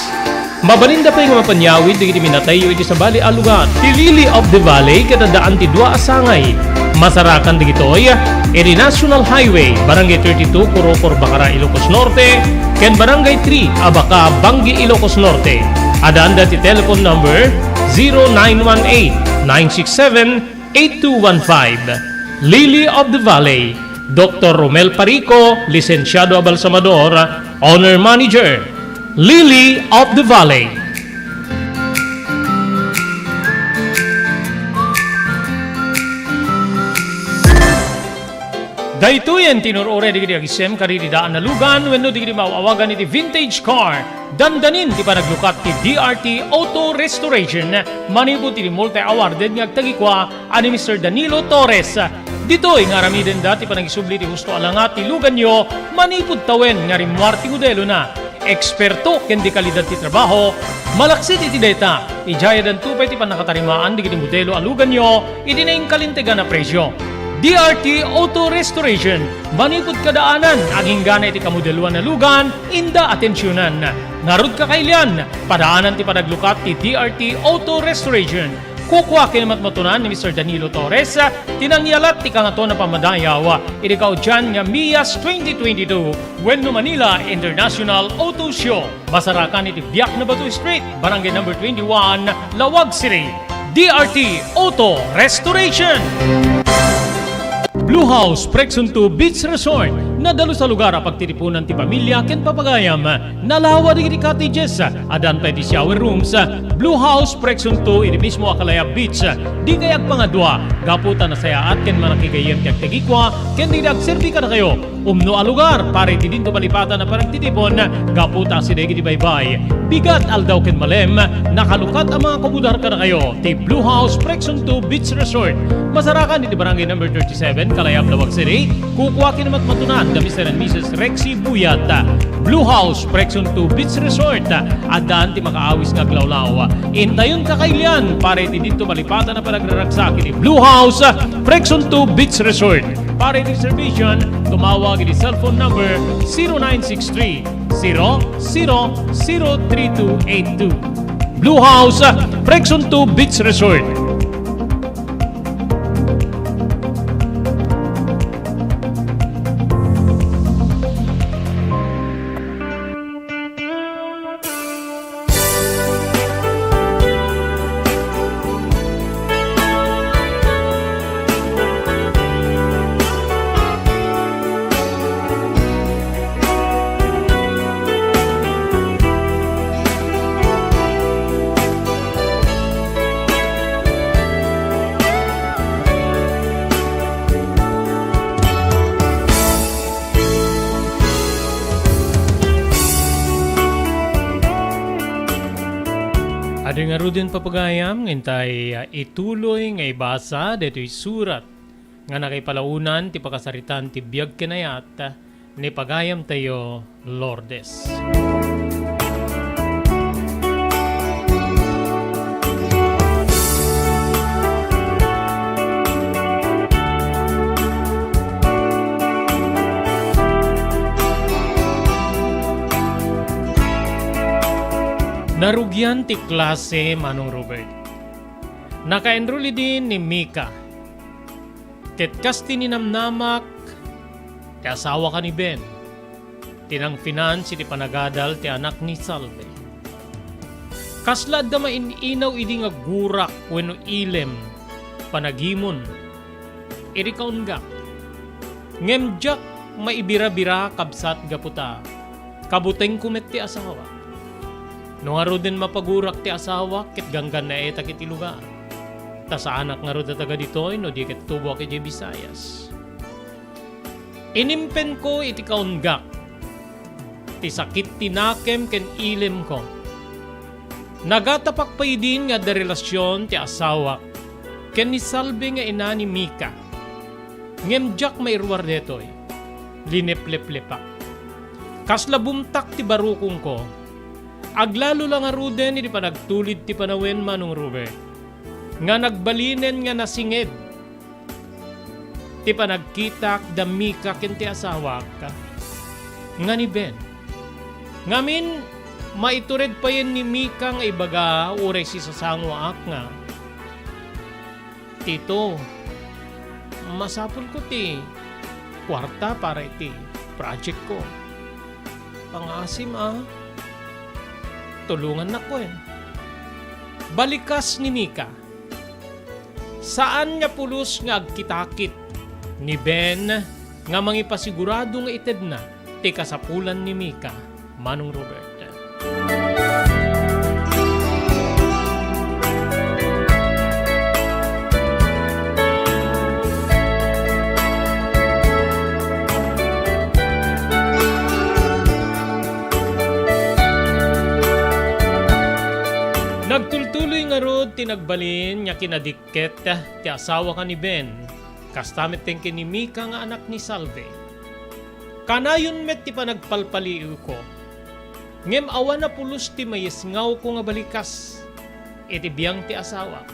A: Mabalinda pa yung mapanyawid iti minatay iti sa bali alugan. Ti Lily of the Valley kadadaan ti dua asangay. Masarakan digitoy, iti National Highway, Barangay 32, Kurokor, Bacara, Ilocos Norte, ken Barangay 3, Abaca, Bangi, Ilocos Norte. Adaan da ti telephone number 0918-967-8215. Lily of the Valley, Dr. Romel Parico, Licenciado Abalsamador, Owner Manager, Lily of the Valley. Daytoyen tinurore digiti agisem kariti daan na lugan wenno digiti mawawagan iti vintage car. Dandanin ti panaglukat ti DRT Auto Restoration. Manipod ti multi-awarded nga agtagikwa ani Mr. Danilo Torres. Ditoy nga ramiden dati panagisubli ti husto alangat ti lugan nyo, manipod tawen nga rimwar ti modelo na. Eksperto ken di kalidad ti trabaho, malaksit iti data. Ijaya dan tupay ti panakatarimaan digiti modelo alugan nyo, iti na kalintegan na presyo. DRT Auto Restoration, manipod kadaanan, aging gana iti kamodeluan na lugan, inda atensyonan. Narod ka kailian, padaanan ti panaglukat ti DRT Auto Restoration. Kukwa kinamat matunan ni Mr. Danilo Torres, tinangyalat ti kangato na pamadayaw, iti kaudyan nga MIAS 2022, Wenno Manila International Auto Show. Basarakan iti Biak na Batu Street, Barangay number 21, Lawag City. DRT Auto Restoration. Blue House Prexon 2 Beach Resort, nadalo sa lugar a pagtitipunan ti pamilya ken papagayam. Nalawa digiti cottages, adan pa iti shower rooms. Blue House Prexon 2 iti mismo Akalaya Beach. Di kayag pangadwa, gaputan na sayaat ken manakigayem ti agtagikwa, ken di agserbi ka na kayo. Umno a lugar para iti dinto palipatan na parang titipon, gaputa si degi di baybay. Bigat aldaw ken malem, nakalukat ang mga komudar ka na kayo. Ti Blue House Prexon 2 Beach Resort. Masarakan iti barangay number 37, Kalayab, Lawag City. Kukwakin namat matunan da Mr. and Mrs. Rexy Buyat. Blue House Prexon 2 Beach Resort. Adaan ti makaawis nga glawlaw. Intayon kakailian para iti dito malipatan na panagraragsak iti Blue House Prexon 2 Beach Resort. Para iti reservation, tumawag iti cellphone number 0963-00023282. Blue House Prexon 2 Beach Resort. Ada nga ro din papagayam, ngintay ituloy nga ibasa, dito'y surat, nga nakipalaunan, ti pakasaritan, ti biyag kinayat, ni pagayam tayo, Lourdes. Narugyan ti klase Manong Robert. Naka-enroll din ni Mika. Ketkas tininamnamak, ti asawa ka ni Ben. Tinang finance ti panagadal ti anak ni Salve. Kaslad da maininaw idi nga gurak wenno ilem, panagimon. Iri kaunggak. Ngemjak maibira-bira kabsat gaputa. Kabuteng kumet ti asawa. No nga ro din mapagurak ti asawa, kit ganggan na eta kiti lugar. Ta sa anak nga ro da taga ditoy, no di kit tubo kiti Visayas. Inimpen ko iti kaunggak. Ti sakit tinakem ken ilem ko. Nagatapak pa din nga da relasyon ti asawa, ken ni Salve nga ina ni Mika. Ngemjak may ruwar detoy. Linepleplepak. Kasla bumtak ti barukong ko, aglalo lang nga ruden iti panagtulid ti panawen Manong Robert. Nga nagbalinen nga nasinged. Ti panagkitak da Mika ken ti asawa ka. Nga ni Ben. Ngamin, maitured pa yan ni Mika nga ibaga uray si sasangwa ak nga. Tito, masapul ko ti kwarta para iti project ko. Pangasim tulungan na ko Balikas ni Mika. Saan niya pulos nga agkitakit ni Ben nga mangipasigurado nga ited na ti kasapulan ni Mika, Manong Robert. Nagtultuloy nga rod tinagbalin nya kinadikket ti asawa ka ni Ben. Kastamit tengke ni Mika nga anak ni Salve. Kanayon met ti panagpalpaliw ko. Ngem awan na pulos ti mayesngaw ko nga balikas. Iti biyang ti asawak.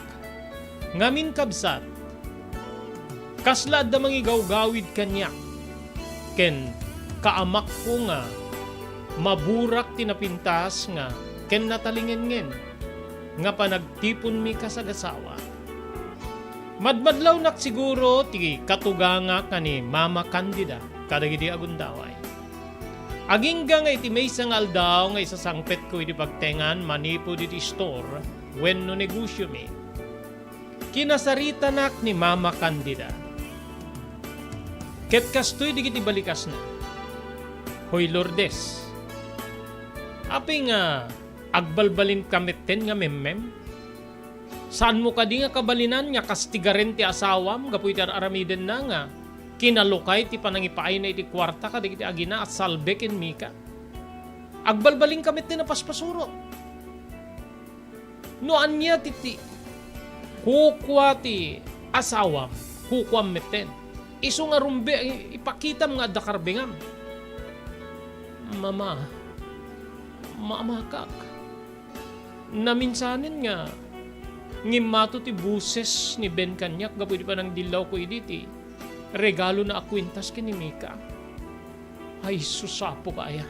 A: Ngamin kabsat. Kaslad da mangigawgawid kanya. Ken kaamak ko nga maburak tinapintas nga ken natalingen nga panagtipon mi kasagasawa. Madmadlaw nak siguro ti katuganga kani Mama Candida kadagidi agundaway. Agingga nga iti maysa nga aldaw nga isasangpet ko iti pagtengan manipo diti store wenno negosyo mi. Kinasarita nak ni Mama Candida. Ket kastoy digiti balikas na. Hoy Lourdes. Api nga agbalbalin kamitten nga memmem? Saan mo ka di nga kabalinan nga kastigaren ti asawam gapu iti aramiden na nga kinalukay ti panangipaay na iti kwarta ka di iti agina at Salve ken Mika? Agbalbalin kamitten na paspasuro. No anya titi kukwa ti asawam kukwam meten. Iso nga rumbe ipakitam nga dakarbengam. Mama kak. Naminsanin nga ngimato ti buses ni Ben kanyak gapu di pa nang dilaw ko iditi regalo na akwintas ken ni Mika. Ay susapo kaya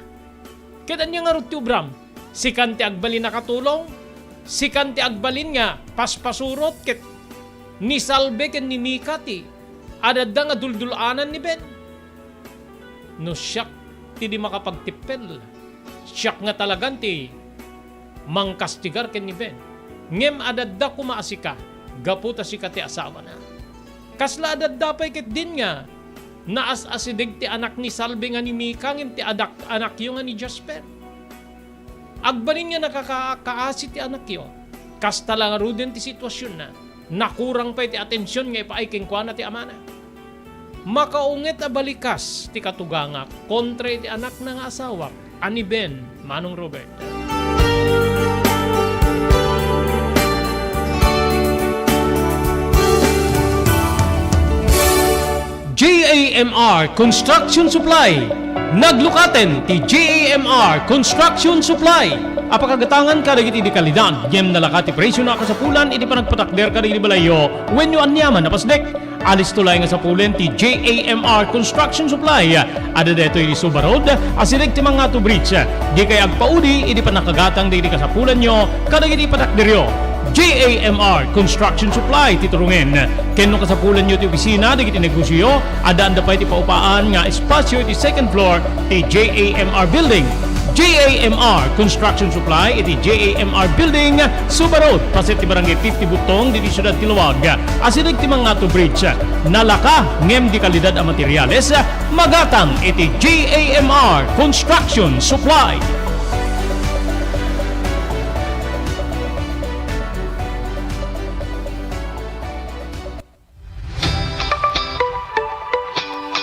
A: kedan niya nga ruti ubram si kanti agbalin nakatulong si kanti agbalin nga paspasurot ket ni Salve ken ni Mika ti adadda nga duldulanan ni Ben. No siyak ti di makapagtipel siyak nga talagan ti mangkastigar ken ni Ben. Ngem adadda kumaasika gaputa si kati asawa na. Kasla adadda pay ket din nga naas-asidig ti anak ni Salve nga ni Mika ngem ti anak yo nga ni Jasper. Agbalin nga nakakaasi ti anak yo. Kasta lang ruden ti sitwasyon na nakurang pay ti atensyon nga ipaay ken kuana ti amana. Makaunget a balikas ti katuganga kontra ti anak na nga asawa ani Ben, Manong Robert. JAMR Construction Supply. Naglukaten ti JAMR Construction Supply. Apakagatangan ka dagiti di kalidad, yem nalakati presyo na kasapulan, iti panagpatakder ka di balayo, when you anyaman napasdek. Alis tulay nga sa pulen ti JAMR Construction Supply. Ada deto iti Subarod, asilig ti mga to bridge. Di kay agpaudi, iti panakagatang di kasapulan nyo, kadagiti patakderyo. JAMR Construction Supply titurungin. Kenno kasapulan nyo ti opisina, di kiti negosyo, adaan da pa iti paupaan nga espasyo iti second floor ti JAMR Building. JAMR Construction Supply iti JAMR Building Subarod paset ti barangay 50 Butong di siyudad ti Luwag asilig ti mga to bridge nalaka ngem di kalidad a materyales magatang iti JAMR Construction Supply.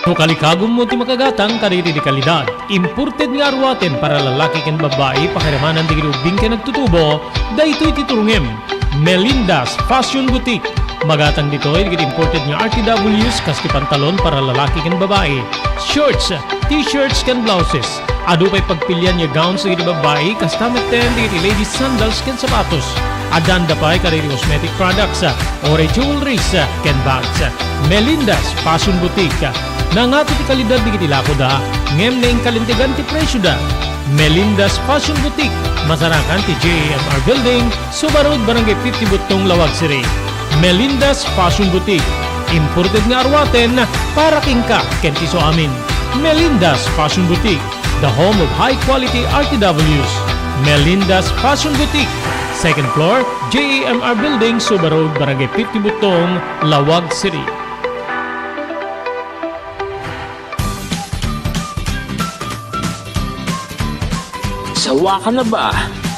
A: No kalikagom mo ti makagatang kaditi di kalidad. Imported nga arwaten para lalaki ken babae pakiramanan di girubing ken nagtutubo daytoy titurungem. Melinda's Fashion Boutique. Magatang dito ay imported nga RTWs kaski pantalon para lalaki ken babae. Shorts, t-shirts ken blouses. Adu pay pagpilian nga gowns di babae kastameten di ladies sandals ken sapatos. Adanda pay kaditi cosmetic products or jewelries ken bags. Melinda's Fashion Boutique. Nangato ti kalidad di kiti lako da, ngem na kalintigan ti presyo da. Melinda's Fashion Boutique, masarakan ti JAMR Building, Subarod, Barangay 50 Butong, Lawag City. Melinda's Fashion Boutique, imported nga arwaten para kingka kenti so amin. Melinda's Fashion Boutique, the home of high-quality RTWs. Melinda's Fashion Boutique, second floor, JAMR Building, Subarod, Barangay 50 Butong, Lawag City.
B: Sawa ka na ba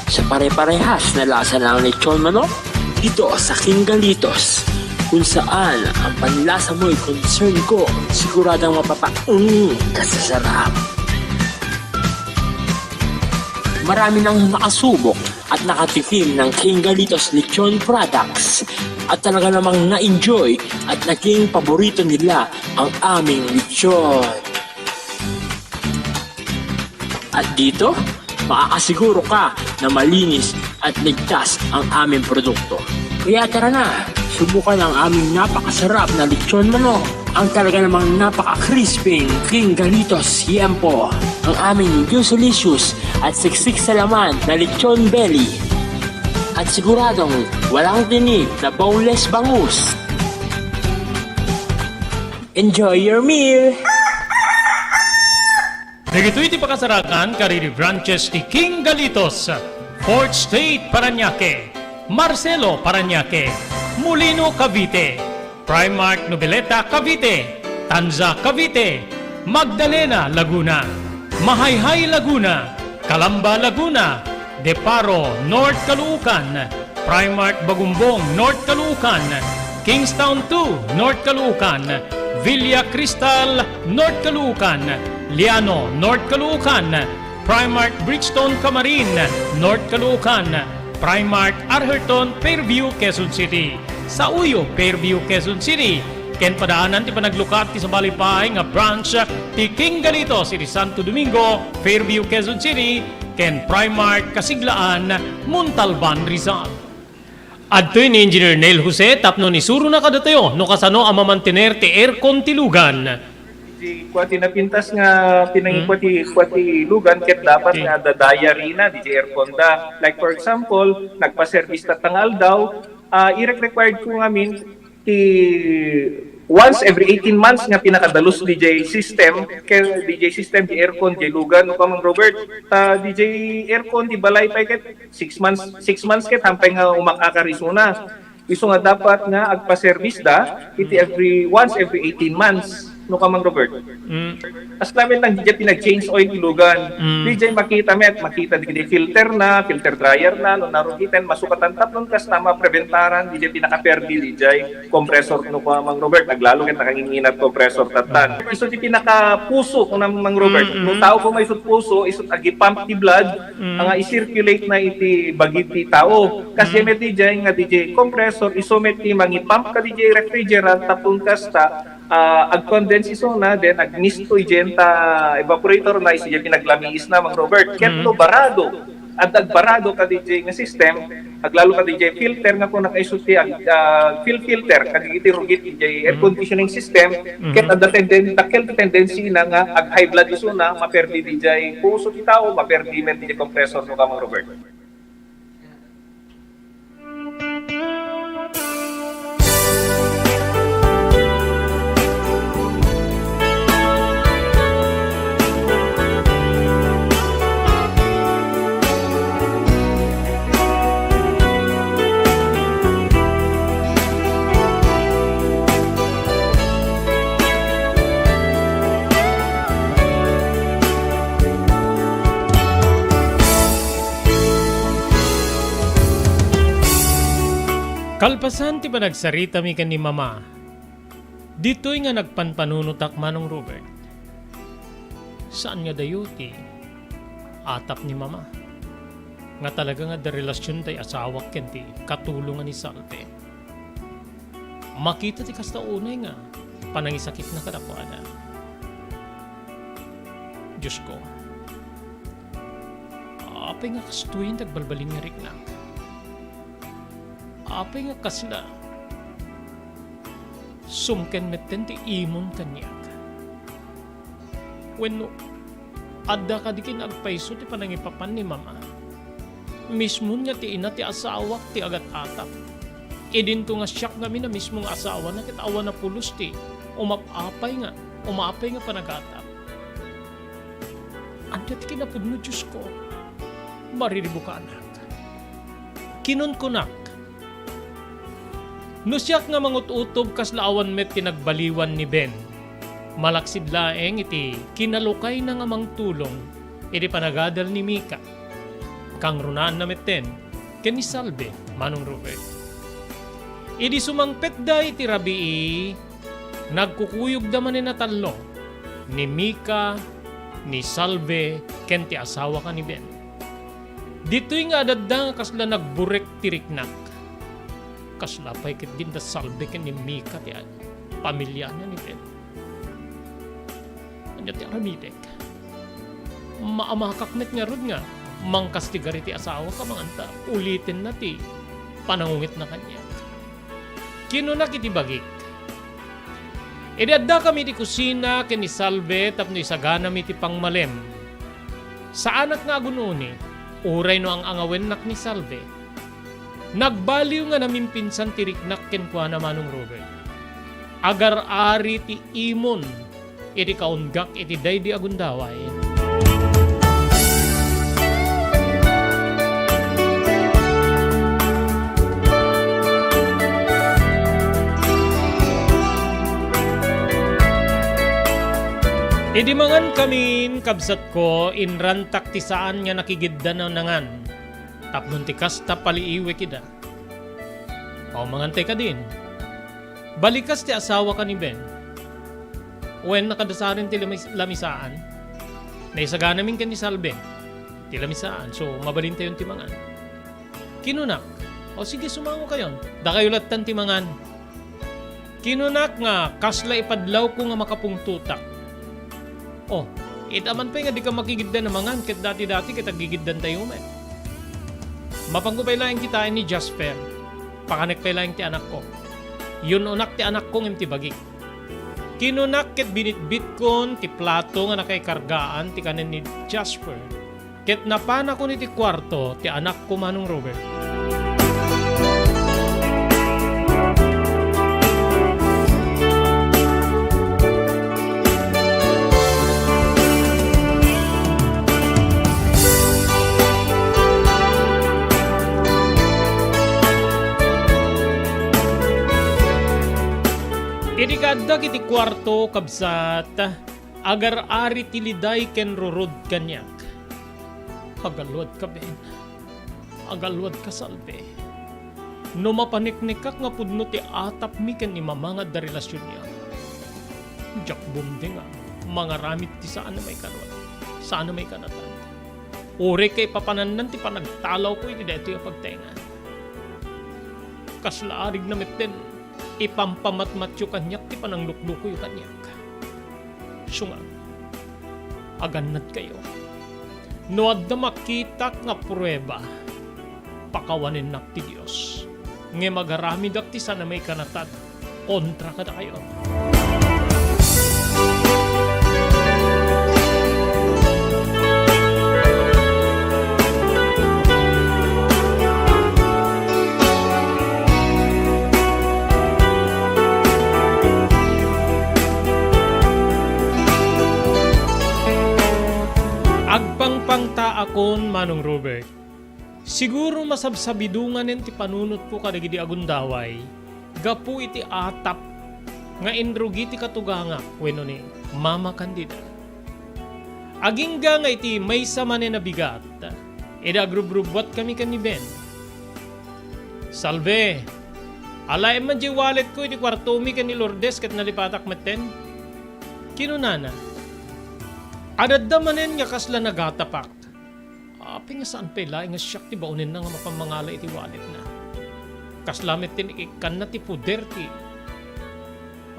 B: sa pare-parehas na lasa ng lechon manok? Dito sa King Galitos, kung saan ang panlasa mo'y concern ko, siguradang kasasarap. Marami nang nakasubok at nakatikim ng King Galitos lechon products at talaga namang na-enjoy at naging paborito nila ang aming lechon. At dito, makakasiguro ka na malinis at ligtas ang aming produkto. Kaya tara na, subukan ang aming napakasarap na lechon manok. Ang talaga namang napaka-crisping King Galitos Yempo. Ang aming juicelicious at siksik sa laman na lechon belly. At siguradong walang tinig na boneless bangus. Enjoy your meal!
A: Nagito'y ti pakasarakan kariri branches ti King Galitos, Fort State, Parañaque, Marcelo, Parañaque, Molino, Cavite, Primark, Noveleta, Cavite, Tanza, Cavite, Magdalena, Laguna, Mahayhay, Laguna, Calamba, Laguna, Deparo, North Caloocan, Primark, Bagumbong, North Caloocan, Kingstown 2, North Caloocan, Villa Cristal, North Caloocan, Liano, North Caloocan, Primark Bridgestone Camarin, North Caloocan, Primark Arherton, Fairview, Quezon City. Sa Uyo, Fairview, Quezon City. Ken padaanan ti panaglukat ti sa balipay nga branch ti King Galitos iti Santo Domingo, Fairview, Quezon City. Ken Primark Kasiglaan, Montalban, Rizal. Adtoy ni Engineer Neil Jose tapno ni suro na kadatayo no kasano ang mamantener ti aircon ti lugan.
C: Di kwati napintas nga pinangikwati lugan ket dapat nga dadaya rina di aircon da. Like for example, nagpa-service ta tangal daw, i-required ko ngamin ti once every 18 months nga pinakadalos DJ system di aircon di lugan no kamang Robert DJ aircon di balay pa ket 6 months ket hampay nga umakakarisuna. Iso nga dapat nga agpa-service da iti once every 18 months no kamang Robert. As namin lang DJ pinag-change oil ilugan. DJ makita di filter dryer na no narugitan masukatan tapnon kas tama preventaran DJ pinaka-perdi DJ compressor no kamang Robert naglalo ket nakanginginat compressor tatan. Iso di pinaka-puso no kamang Robert. No tao ko may isut puso isut agi pump ti blood nga i-circulate na iti bagi ti tao. Kasi met DJ nga DJ compressor iso met ti mangi-pump ka DJ refrigerant tapon kas ta ag-condense isona, then ag-misto ijenta evaporator na isi pinaglamiis na Mang Robert. Ketlo barado. At agbarado ka DJ nga system, aglalo ka DJ filter nga kung nakaisulti filter kagiti rugit DJ air conditioning system, ket ada tendency na nga ag high blood isuna maperdi DJ puso ti tao, maperdi men DJ compressor no ka Mang Robert.
A: Kalpasan ti ba nagsarita mi kan ni Mama? Dito'y nga nagpanpanunutak Manong Robert. Saan nga dayo ti atap ni Mama? Nga talaga nga da relasyon tay asawak ken ti katulungan ni Salve. Makita ti kasta unay nga panangisakit na kadakwada. Diyos ko. Apay nga kastuyin tagbalbalin nga riknak. Apay nga kasla sumken metten ti imon kanyak. Wenno adda kadikin agpaiso ti panangipapan ni Mama. Mismo niya ti ina ti asawak ti agat atap. Idin to nga siyak kami na mismong asawa na kitawa na pulos ti umapay nga panagatap. Anda ti kinapudno Diyos ko. Mariribo ka anak. Kinon ko nak. Nusyak nga mangut-utob kas laawan met tinagbaliwan ni Ben. Malaksid laeng iti kinalukay na nga mangtulong iti panagadal ni Mika. Kang runaan na metten ken ni Salve Manong Robert. Idi sumangpet da iti rabii nagkukuyog daman ni natallo ni Mika, ni Salve ken ti asawa ka ni Ben. Dito'y nga adadda nga kasla nagburek tiriknak. Kasla pa'y ket din da Salve ken ni Mika ti pamilya niya ni Ben. Anya ti aramidek. Maamakakmet nga rod nga. Mangkastigari ti asawa ka manganta. Ulitin na ti panangungit na kanya. Kinunak iti bagik. Idadda kami ti kusina ken ni Salve tapno isagana mi ti pangmalem. Sa anak nga agununi, uray no ang angawen nak ni Salve. Nagbaliw nga namin pinsan tiriknak ken kwa na Manong Robert. Agar-ari ti imon, iti kaunggak iti daydi agundaway. Idi mangan kamin kabsat ko inrantak ti saan nga nakigidda na nangan. Tapnon ti kasta paliiwe kida. O mangantay ka din. Balikas ti asawa ka ni Ben. Wen nakadasarin ti lamisaan. Naisaga namin ka ni Salve. Ti lamisaan. So mabalin tayo ti mangan. Kinunak. O sige sumango kayon. Da kayo latan ti mangan. Kinunak nga kasla ipadlaw ko nga makapungtutak. O itaman pa nga di ka makigiddan na mangan. Ket dati-dati kita gigiddan tayo men. Mapanggupay lang kita ni Jasper. Pakanek pa lang ti anak ko. Yun unak ti anak kong imti bagik. Kinunak ket binitbit kon ti plato nga nakaikargaan ti kanen ni Jasper. Ket napana ko ni ti kwarto ti anak ko Manong Robert. Idi kaddag iti kwarto kabsat agar-ari tiliday ken rurod kanyak. Agalwad ka Ben. Agalwad ka Salve. No mapaniknikak nga pudno ti atap mi ken ni mamangad da relasyon niya. Jak bumdi nga mga ramit ti saan na may kanwan. Saan na may kanatan. Ore kay papananan ti panagtalaw ko iti deto yung pagtengan. Kaslaarig na metten ipampamatmat yung kanyak, ti pananglukluko yung kanyak. Sunga, aganad kayo. No adda makita nga prueba, pakawanin nak ti Diyos. Nga magarami dak ti sana may kanatad, kontra kada kayo. Agpangpangta akon, Manong Robert. Siguro masabsabidungan ti panunot ko kadagidi agundaway. Gapu iti atap nga indrugi ti katuganga wenno ni Mama Candida. Agingga nga iti may samane na bigat. Ida agrubrubwat kami kan ni Ben. Salve. Alay man di wallet ko iti kwarto mi kan ni Lourdes ket nalipatak metten. Kinunana. Adadamanen nga kasla nagatapak. Api nga saan pala nga siyak ti baunin na nga mapamangala iti wallet na. Kaslamit tin ikan na ti puder ti.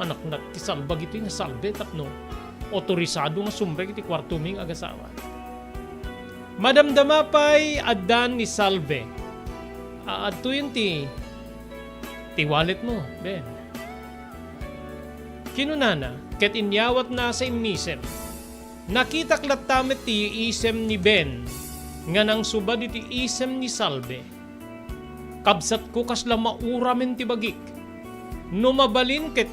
A: Anak na ti salbag ito nga salbe tapno. Otorisado nga sumbreg iti kwarto ming agasawa. Madamdama pa'y adan ni Salve. Adto yun ti wallet mo, Ben. Kinunana, ket inyawat na sa imisem. Nakitaklat tamit ti isem ni Ben, nga nang subad iti isem ni Salve. Kabsat ko kasla mauramen ti bagik. No mabalin ket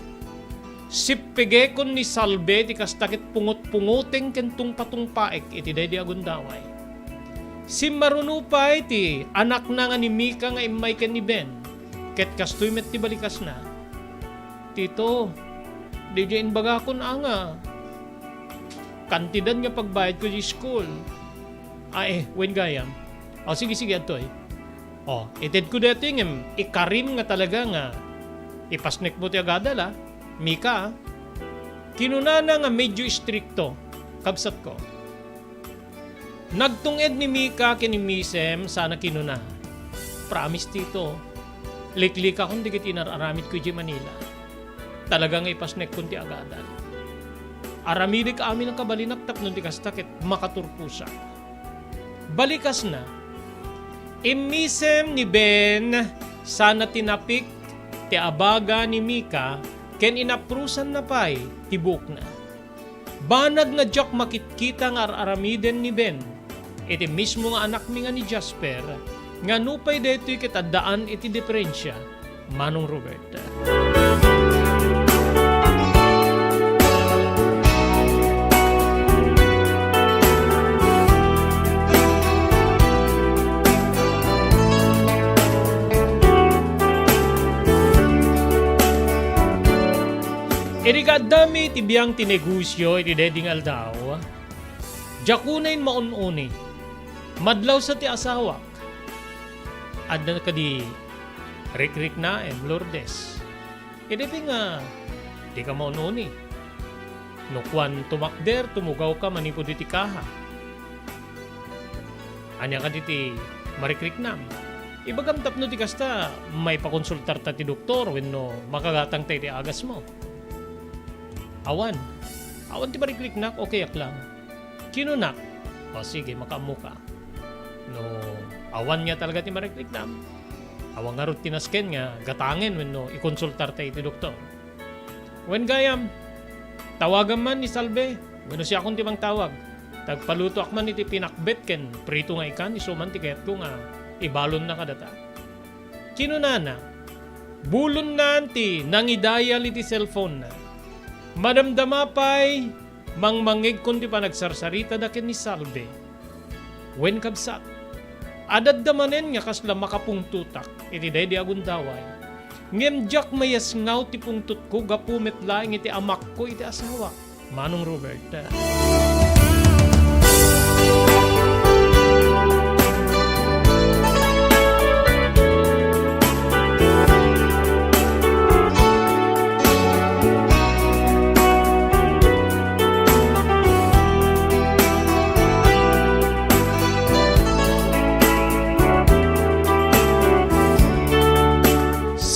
A: sippegekon ni Salve ti kastakit pungot-pungoteng kentong patungpaek iti daydi agundaway. Si marunupay ti anak na nga ni Mika nga imay ken ni Ben, ket kastoy met ti balikas na. Tito, di dyan baga kon anga. Kantidad nga pagbayad ko di school. Wen gayam. Sige, ato eh. Ited ko dito yung ikarim nga talaga nga. Ipasnek mo ti agadala. Mika, kinunana nga medyo stricto. Kabsat ko. Nagtunged ni Mika kinimisem sana kinuna. Promise tito. Liklik akong di kiti nararamit ko di Manila. Talaga nga ipasnek ko ti agadala. Aramidik amin ang kabalinak tapno di kastakit makaturpusa. Balikas na. Imisem ni Ben sana tinapik ti abaga ni Mika ken inaprusan na pay tibuk na. Banag nga jak makitkita nga aramiden ni Ben. Iti mismo nga anak mi nga ni Jasper nga nupay deto'y kitadaan iti diferensya, Manong Robert. Irikadami tibiyang tinegosyo iti deding aldaw. Jakunain maununi. Madlaw sa ti asawak. Adda ka di rik-rik na Lourdes. Iti nga di ka maununi. No kwan tumakder tumugaw ka manipod iti kaha. Anya ka diti marikrik nam. Ibagam tapno ti kasta may pakonsultar ta ti doktor wenno makagatang tayo ti agas mo. Awan ti mariklik nak, okay ak lang. Kinunak, sige, makamu ka. No, awan niya talaga ti mariklik nam. Awan nga rin tinasken nga, gatangin when no, ikonsultar tayo ti doktor. When gayam, tawagan man ni Salve, when siya akong timang tawag. Tagpaluto ak man iti pinakbet ken, prito nga ikan, isuman ti kayat ko nga, ibalon na kadata. Kinunana, bulon na ti, nangidayal iti cellphone na. Madamdama pa'y mangmangig kundi pa nagsarsarita dakin ni Salve. Wen kabsat. Adadamanen nga kasla makapungtutak iti daydi agundaway. Ngem jak mayas ngaw ti pungtut ko gapumet laing iti amak ko iti asawa. Manong Robert.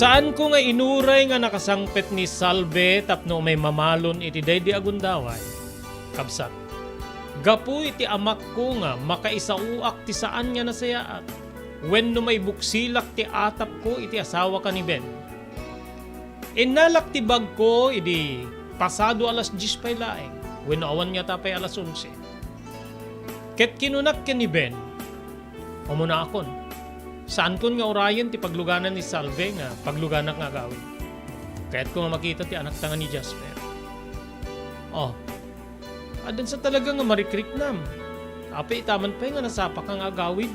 A: Saan ko nga inuray nga nakasangpet ni Salve tapno may mamalon iti daydi agundaway. Kabsat. Gapu iti amak ko nga makaisauak ti saan nga nasayaat. When no may buksilak ti atap ko iti asawa ka ni Ben. Inalak ti bag ko iti pasado alas 10 pay laeng. When no awan nga tapay alas 11. Ket kinunak ka ni Ben. Umuna akon. Saan kon nga orayan ti pagluganan ni Salve nga pagluganak nga gawin. Kaya't ko nga makita ti anak tanga ni Jasper. Oh, adan sa talaga nga marikrik nam. Ape itaman pa nga nasapa ka nga agawid.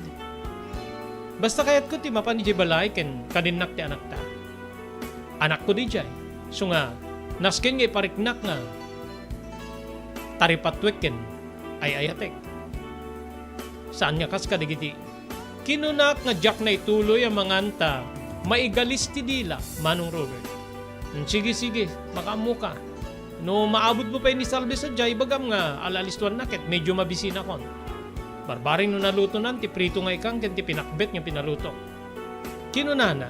A: Basta kaya't ko ti mapan ni Jibalay ken kadinak ti anak ta. Anak ko di jay. So nga, nasken nga ipariknak nga. Taripatwek ken ay ayatek. Saan nga kas kadigiti? Kinunak nga jak na ituloy ang mga anta. Maigalis ti dila, Manong Robert. Sige, makamuka. No maabot mo pa ni Salve sa jay, bagam nga alalistuan na ket medyo mabisina kon. Barbaring no naluto nan, ti prito nga ikang ken ti pinakbet nga pinaluto. Kinunana,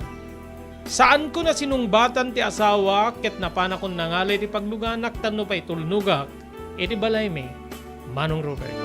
A: saan ko na sinungbatan ti asawa ket napana kon nangalay ti pagluganak tanno pa'y tulnugak, iti balay me, Manong Robert.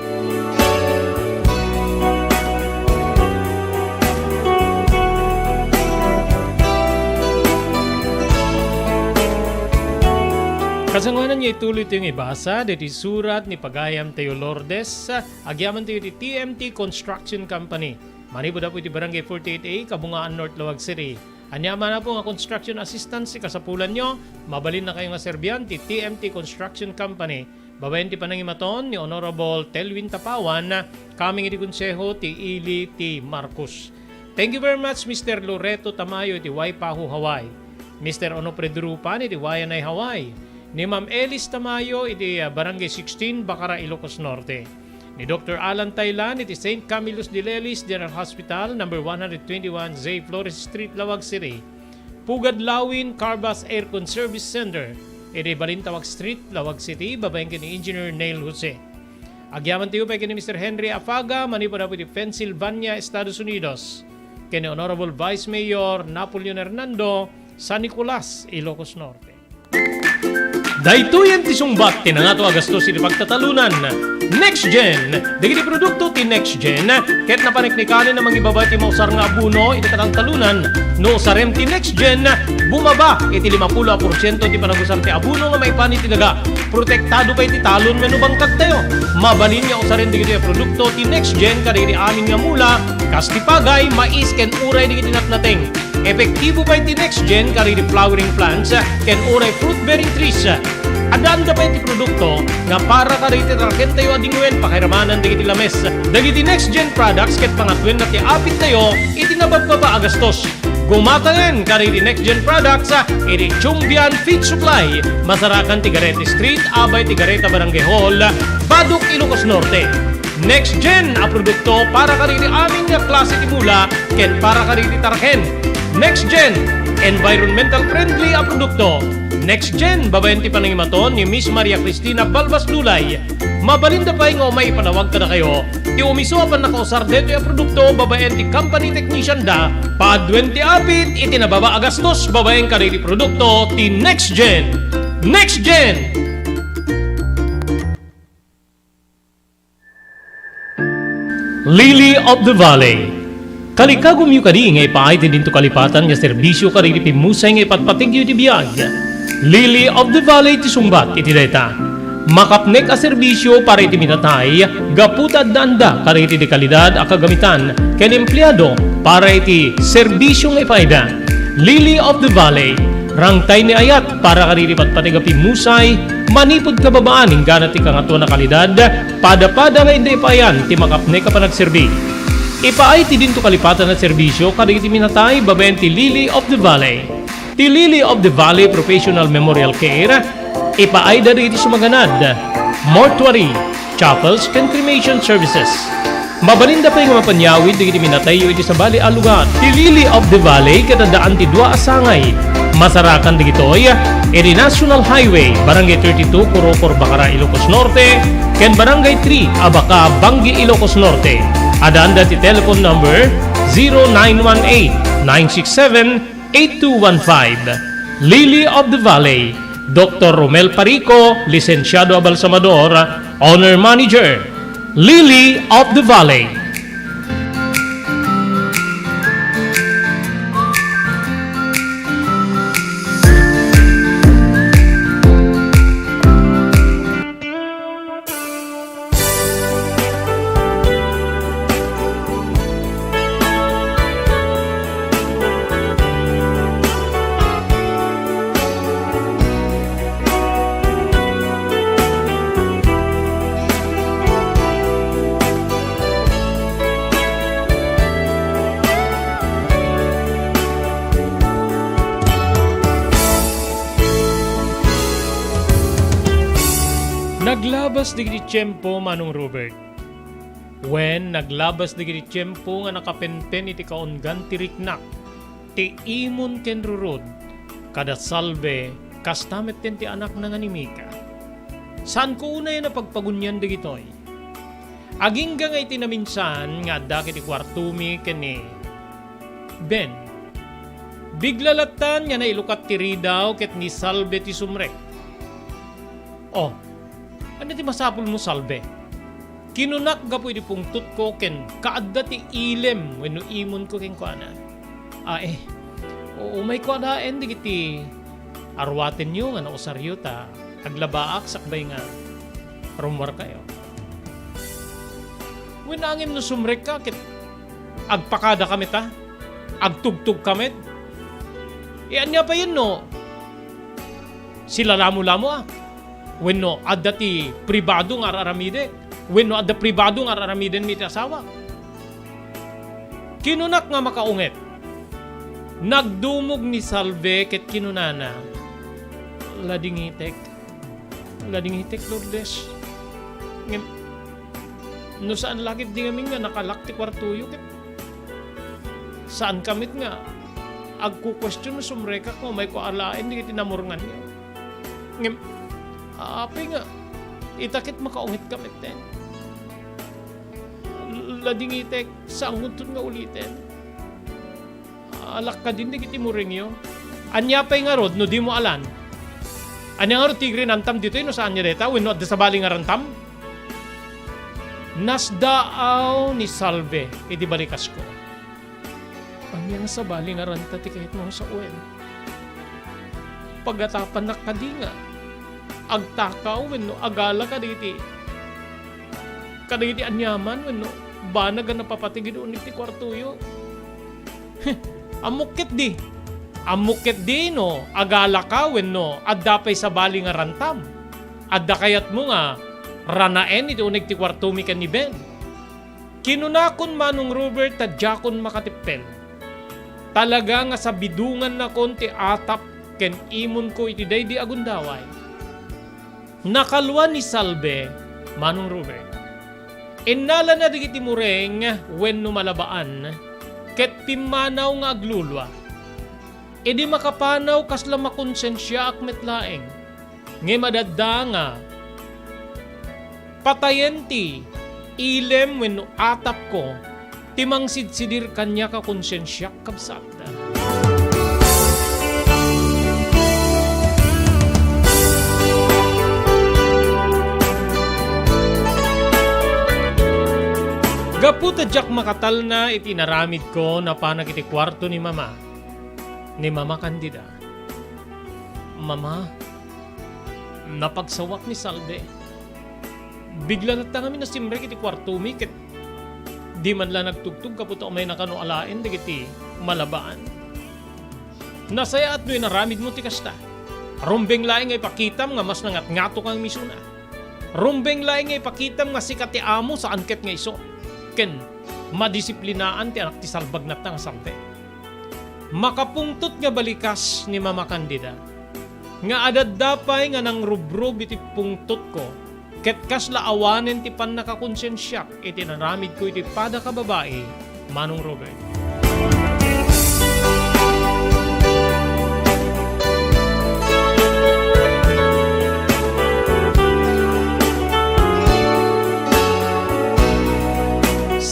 A: Kasangwanan niya ituloy ito yung ibasa, dito surat ni Pagayam Teo Lourdes, agyaman tayo di TMT Construction Company. Manibo na po iti Barangay 48A, Kabungaan North, Lawag City. Anyaman na po nga construction assistance si kasapulan nyo, mabalin na kayo nga serbiyan ti TMT Construction Company. Babayan ti panangimaton ni Honorable Telwin Tapawan, kaming iti konseho ti Ili ti Marcos. Thank you very much Mr. Loreto Tamayo iti Waipahu, Hawaii. Mr. Onofre Drupan iti Wayanay, Hawaii. Ni Ma'am Elis Tamayo iti Barangay 16, Bacara, Ilocos Norte. Ni Dr. Alan Taylan iti St. Camillus de Lelis General Hospital, number 121 Z. Flores Street, Lawag City. Pugad Lawin Carbas Aircon Service Center, iti Balintawak Street, Lawag City, babayan ni Engineer Neil Jose. Agyaman tayo pa kini Mr. Henry Afaga, manipo na po iti Pennsylvania, Estados Unidos. Kini Honorable Vice Mayor Napoleon Hernando, San Nicolas, Ilocos Norte. Daytoyan ti sungbat ti nangato agastos iti pagtatalunan. Next Gen, dagiti produkto ti Next Gen, ket napaniknikanin na mangibaba ti mausar nga abuno iti talunan. No usarem ti Next Gen, bumaba iti 50% ti panagusar ti abuno nga maipani ti daga. Protektado pa iti talon wenno bangkag tayo. Mabalin nga usaren dagiti produkto ti Next Gen kadagiti amin nga mula, kas ti pagay, mais ken uray dagiti natnateng. Epektibo pa iti Next Gen kariri flowering plants ken uray fruit-bearing trees. Adaan da pa iti produkto nga para kariti tarken tayo adingwen pakiramanan dagiti lames. Dagiti Next Gen products ket pangatwen na ti apit tayo iti nabagbaba agastos. Gumatangen kariti Next Gen products iti Chumbian Feed Supply, Masarakan Tigarete Street, Abay Tigareta Barangay Hall, Baduk, Ilocos Norte. Next Gen a produkto para kariti amin nga klase ti mula ken para kariti tarken. Next Gen, environmental friendly a produkto. Next Gen, babayan ti panangimaton ni Miss Maria Cristina Balbas Dulay. Mabalinda pa nga may panawag ka na kayo. Ti umiso apan nakausar deto yung produkto, babayan ti company technician da. Padwen ti apit, iti nababa agastos, babayan ka rin ti produkto ti Next Gen. Next Gen! Lily of the Valley. Kalikagom yu kadi ngay paay ti dinto kalipatan nga serbisyo kari ti pimusay ngay patpatig yu ti biyag. Lily of the Valley ti sumbat iti dayta. Makapnek a serbisyo para iti minatay, gaputad danda kari iti di kalidad a kagamitan ken empleyado para iti serbisyo ngay paida. Lily of the Valley, rangtay ni ayat para kari iti patpatig a pimusay, manipod kababaan ingganat ti kangato na kalidad, pada-pada nga hindi payan ti makapnek a panagserbi. Ipaay ti dinto kalipatan na serbisyo kada iti minatay babayan ti Lily of the Valley. Ti Lily of the Valley Professional Memorial Care, ipaay da iti sumaganad, mortuary, chapels, and cremation services. Mabalinda pa yung mapanyawid iti minatay yu iti sa bali alugat. Ti Lily of the Valley kadadaan ti dua asangay. Masarakan digitoy, iti National Highway, Barangay 32, Corocor, Bacara, Ilocos Norte, ken Barangay 3, Abaca, Bangi, Ilocos Norte. Adaan ti telephone number 8215. Lily of the Valley, Dr. Romel Parico, Lisensyado Abalsamador, Owner Manager, Lily of the Valley. Naglabas digiti tiyempo Manong Robert. When naglabas digiti tiyempo nga nakapenten iti kaunggan ti riknak, ti imon ken rurod, kada salve, kastamet ten ti anak na nga ni Mika. Saan ko unay na pagpagunyan digitoy? Aging nga iti naminsan nga adda iti kwartumi ken ni Ben. Biglalatan nga nailukat ti ridaw ket ni salve ti sumrek. Oh, ano ti masapul mo salve? Kinunak ga po iti pungtut ko ken kaadda ti ilem wenno imon ko ken kuana. May kuadaen digiti arwaten nyo nga nausaryo ta aglabaak sakbay nga rumwar kayo. Winangim no sumrek ka ket agpakada kami ta agtugtog kami. Iyan nga pa yun no sila lamo-lamo wenno adda ti pribado nga araramide wenno adda pribado nga araramiden mi ti asawa. Kinunak nga makaunget. Nagdumog ni salve ket kinunana. Ladingitek Lourdes. No saan lakit di kami nga nakalak ti kwartuyo ket saan kamit nga agku-question no sumreka ko may kualain di kiti namurngan niyo. Apay nga, itakit makaungit kami ten. Ladingitek, saan nguntun nga ulitin? Alak ka din di kiti muringyo. Anya pay nga rod, no di mo alan. Anya nga rod tigre nantam dito no saan niya deta, wenno adda sa bali nga rantam? Nasdaaw ni salve, iti balikas ko. Anya nga sa bali nga ranta ti kahit mo sa uwen. Pagatapan na kadinga. Agtakaw wenno agala kaditi anyaman wenno banag nga napapatigid unit ti kwartuyo. Amukit di no agala ka wenno adda pay sa bali nga rantam adda kayat mo nga ranaen iti unig ti kwartumi ken ni Ben. Kinunakon Manong Robert tadjakon makatipel talaga nga sa bidungan na kon ti atap ken imon ko iti daydi agundaway. Nakalwa ni salve, Manong Robert. Innala na digiti mureng wenno malabaan, ket pimanaw nga aglulwa. Idi makapanaw kasla makonsensya ak metlaeng, nge madadda nga. Patayenti, ilem wenno atap ko, timang sidsidir kanya ka konsensya kabsakda. Gaputa jak makatal na itinaramid ko na panag iti kwarto ni Mama. Ni Mama Candida. Mama, napagsawak ni Salve. Bigla na kami na simrek iti kwarto mi ket di man lang nagtugtog kaputa may nakanualain digiti malabaan. Nasaya at do'y naramid mo ti kasta. Rumbeng laing ay pakitam nga mas nangat-ngato kang misuna. Rumbeng laing ay pakitam nga sikat ti amo sa angket nga iso. Ken madisiplinaan ti anak ti salbag na nga salve. Makapungtot nga balikas ni Mama Candida. Nga adaddapay nga nang rubrub iti pungtot ko. Ket kasla awanen ti pan nakakonsensyak iti naramid ko iti pada ka babae, Manong Robert.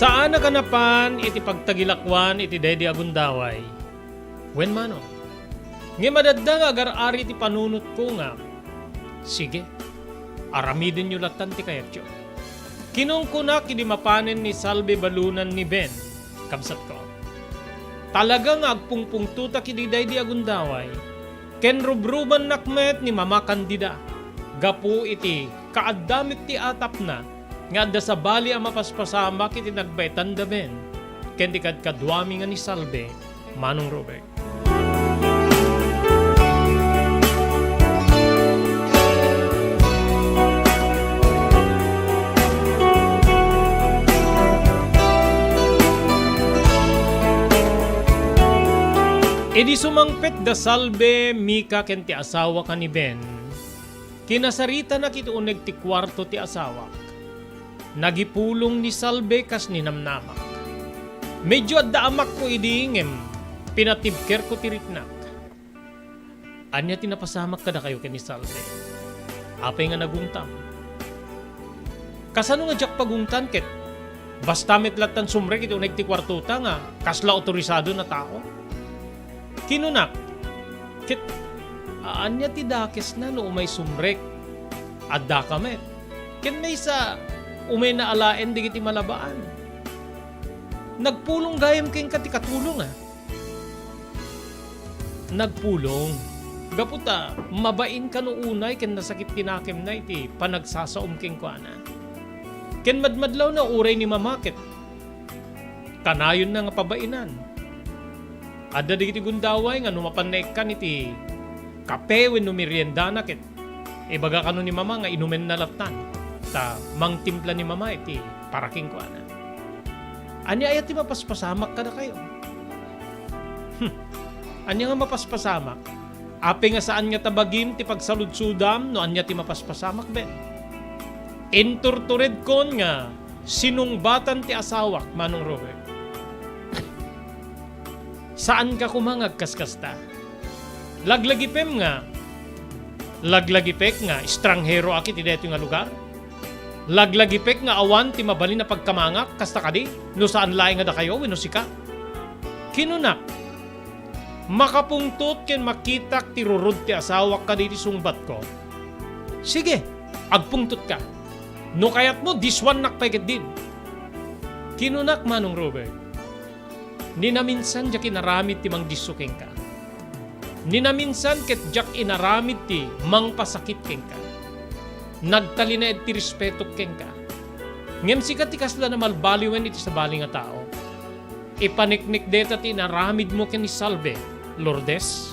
A: Saan nakanapan iti pagtagilakwan iti daydi agundaway? Wen mano. Nga madadda nga agar-ari ti panunot ko nga. Sige, aramidin nyo latan ti kayatyo. Kinong kuna kini mapanen ni Salve balunan ni Ben. Kamsat ko. Talaga nga agpungpungtuta kiniday di agundaway. Ken rubruban nakmet ni Mama Candida. Gapu iti kaadamit ti atap na nga adda sa bali ang mapaspasama kiti nagbaitan da Ben. Ken di kadwami nga ni Salve, Manong Robert. Edi sumangpet da Salve, Mika ken ti asawa ka ni Ben. Kinasarita na kituuneg ti kwarto ti asawa. Nagipulong ni Salve kas ninamnamak. Medyo adda amak ko idingem, pinatibker ko ti riknak. Anya tinapasamak kada kayo ken ni Salve. Apay nga nagungtam. Kasano nga jak pagungtan ket? Basta metlatan sumrek ituuneg ti kwarto ta nga kasla otorisado na tao. Kinunak, kit anya ti dakes na no umay sumrek at dakamet. Ken may sa umay na alaen digiti malabaan. Nagpulong gayam keng kati katulong Nagpulong. Gaputa, mabain ka no unay ken nasakit tinakem na iti panagsasaom keng kuana. Ken madmadlaw na uray ni mamakit. Kanayon na nga pabainan. Adda digiti gundaway nga numapanek kan iti kape wenno merienda na ket. Ibaga kano ni Mama nga inumen na latan. Ta mangtimpla ni Mama iti paraking ko ana. Anya ayat ti mapaspasamak kada kayo. Anya nga mapaspasamak. Ape nga saan nga tabagim ti pagsaludsudam no anya ti mapaspasamak ben. Inturtured kon nga sinungbatan ti asawak Manong Robert. Saan ka kumangag kaskasta? Laglagipem nga. Laglagipek nga estranghero akit iti deto nga lugar. Laglagipek nga awan ti mabalin na pagkamangak kasta kadi no saan laing nga da kayo wenno sika. Kinunak. Makapungtot ken makitak ti rurod ti asawak kadi ti sungbat ko. Sige, agpungtot ka. No kayat mo diswan nakpeket din. Kinunak Manong Robert. Ninaminsan jak inaramid ti mang disukeng ka. Ninaminsan ket jak inaramid ti mang pasakit keng ka. Nagtalined ti respeto keng ka. Ngem sikat ti kasla na malbaliwen iti sa bali nga tao. Ipaniknik deta ti inaramid mo ken ni Salve, Lourdes.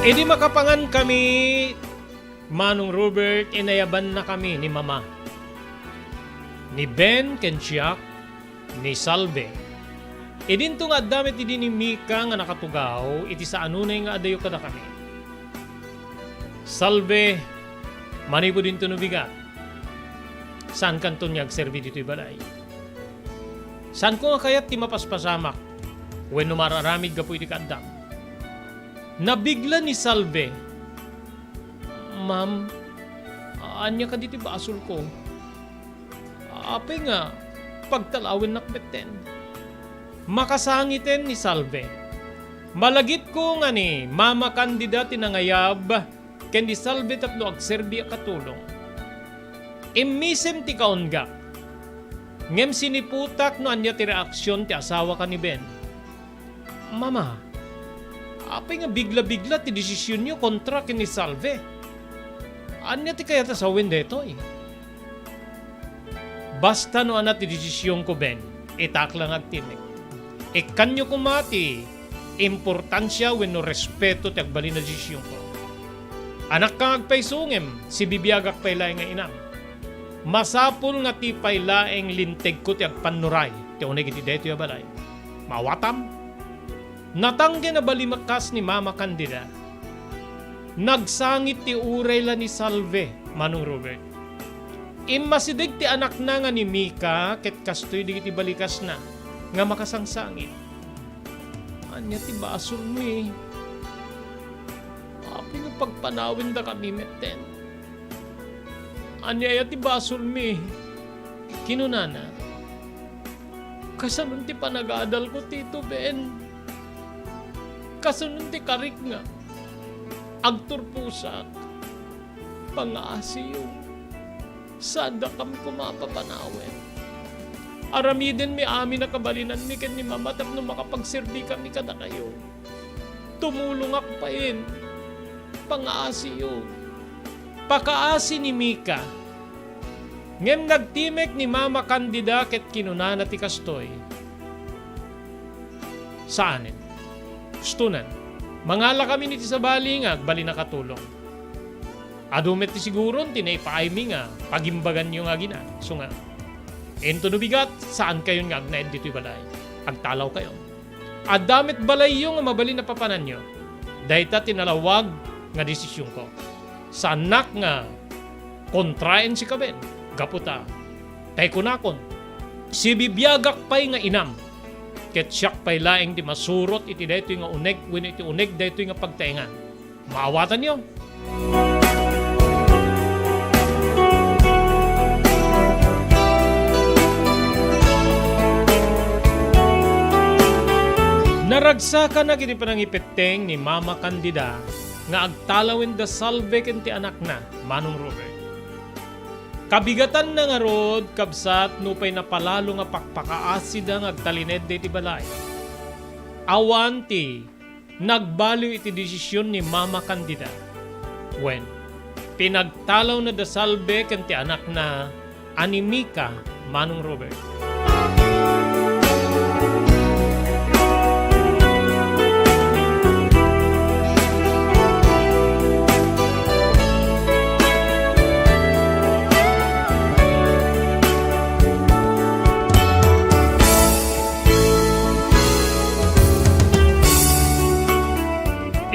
A: Hindi makapangan kami, Manong Robert, inayaban na kami ni Mama. Ni Ben, ken Jack, ni Salve. Idinto nga damit idi ni Mika nga nakatugaw, iti sa anunay nga adayo kada kami. Salve, manipo din to nubigat. Saan kanton niya agserbi dito'y balay? Saan ko nga kayat ti mapaspasamak? When numararamid ka po iti kaadam. Nabigla ni Salve. Ma'am, anya ka dito ba asul ko? Ape nga, pagtalawin nakbeten. Makasangiten ni Salve. Malagip ko nga ni Mama Candida tinangayab ken di Salve tapno agserbi a katulong. Immisem ti kaunga. Ngem siniputak no anya ti reaksyon ti asawa ka ni Ben. Mama, apay nga bigla-bigla ti desisyon nyo kontra ken ni Salve. Anya ti kaya ta sa wendeto Basta no ana ti desisyon ko Ben, itaklang agtinik. Ikanyo kumati, importansya wenno respeto ti agbali na desisyon ko. Anak kang agpaysungem, si bibiyagak paylay nga inam. Masapul nga ti paylaeng linteg ko ti agpanuray, ti uneg iti deto ya balay. Mawatam, natangge na balimakas ni Mama Candida. Nagsangit ti uray la ni Salve, Manong Robert. Imasidig ti anak na nga ni Mika, ket kastoy di ti balikas na, nga makasangsangit. Anya ti basol mo pagpanawin da kami metten. Anyaya ti basol mi. Kinunana. Kasanun ti panagadal ko tito Ben. Kasanun ti karik nga. Agturpusak. Pangaasiyo. Sada kami kumapapanawin. Aramiden mi amin na kabalinan mi ken ni mama tapno makapagserbi kami kada kayo. Tumulong akpain. Pangaasiyo. Pakaasi ni Mika. Ngem nagtimek ni Mama Candida ket kinunana ti kastoy. Saanin? Stunan. Mangala kami ni ti sabali nga agbali na katulong. Adumet ti siguron tinaypaay mi nga pagimbagan nyo nga gina. So nga. Ento no bigat saan kayo nga agnaed dito'y balay. Agtalaw kayo. Adamit balay yung nga mabali na papanan nyo. Dahita tinalawag nga desisyon ko. Sa anak nga kontraen si Kaben. Gaputa, tay kunakon, si bibiyagak pa'y nga inam, ket siyak pa'y laing di masurot iti daytoy nga uneg, when iti uneg daytoy nga pagtaingan. Maawatan niyo. Naragsakan na kiti panangipeteng ni Mama Candida nga agtalawin da salve ken ti anak na, Manong Robert. Kabigatan na nga rod, kabsat, nupay napalalo nga pakpakaasida nga agtalined iti balay. Awanti, nagbaliw iti desisyon ni Mama Candida. When, pinagtalaw na dasalbe kan ti anak na Animika, Manong Robert.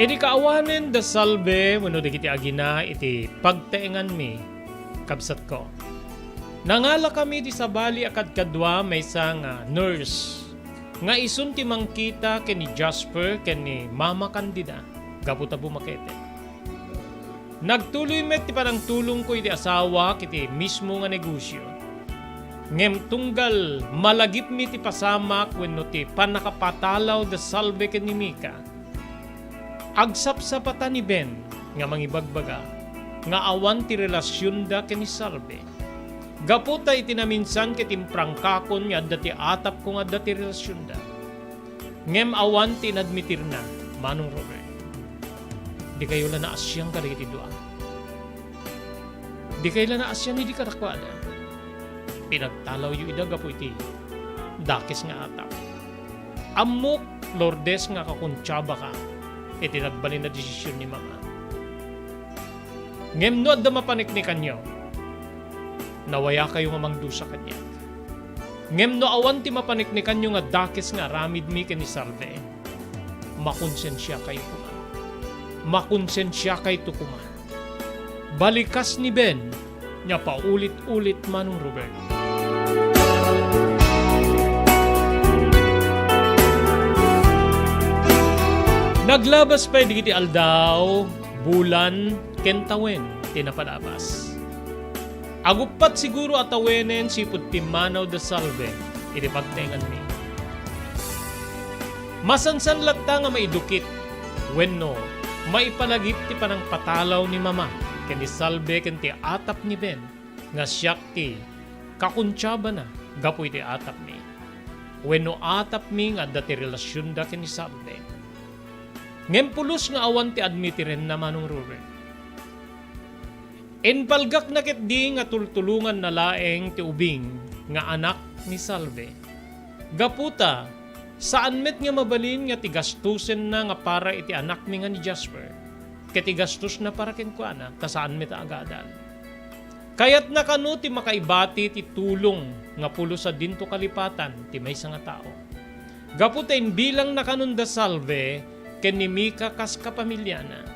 A: Iti kaawanen da salve, wano di kiti agina, iti pagtaengan mi, kabsat ko. Nangala kami di sabali akad kadwa may isang nurse. Nga isun ti mangkita ken ni Jasper ken ni Mama Candida, gaputa bumakete. Nagtuloy met ti parang tulong ko iti asawa kiti mismo nga negosyo. Ngem tunggal malagip mi ti pasamak wenno ti panakapatalaw da salve ken ni Mika. Agsapsapata ni Ben nga mangibagbaga nga awan ti relasyon da ken ni Salve. Gaputa iti naminsan ket imprangkakon nga adda ti atap ko nga adda ti relasyon da. Ngem awan ti inadmitir na, Manong Robert. Di kayo la naasyang kadagiti dua. Di kayo la naasyang hindi karakwada. Pinagtalaw yu ida gapu iti dakis nga atap. Amok Lourdes nga kakuntsaba ka. Iti nagbalin na desisyon ni Mama. Ngem no adda mapaniknikan nyo, nawaya kayo nga mangdusa kanya. Ngem no awan ti mapaniknikan nyo nga dakis nga ramid mi ken ni Salve, makonsensya kayo kuma. Makonsensya kayo tukuma. Balikas ni Ben, nya paulit-ulit Manong Robert. Naglabas pa di kiti aldaw, bulan, kentawen, tinapalabas. Agupat siguro atawenen si Putimanaw da Salve, iti pagtengan mi. Masansan latta nga maidukit, wenno, maipalagip ti panang patalaw ni Mama, ken ni Salve ken ti atap ni Ben, nga siyak ti kakuntsaba na, gapu iti atap mi. Wenno atap mi nga dati relasyon da ken ni Salve. Ngem pulos nga awan ti admitiren na Manong Robert. Enpalgak na ket di nga tultulungan na laeng ti ubing nga anak ni Salve. Gaputa, saan met nga mabalin nga tigastusen na nga para iti anak mi nga ni Jasper. Ket tigastus na para ken kuana, ta saan met agadan. Kayat nakano ti makaibati ti tulong nga pulos sa dinto kalipatan ti maysa nga tao. Gaputa bilang nakanunda Salve, ken ni Mika kas kapamilyana.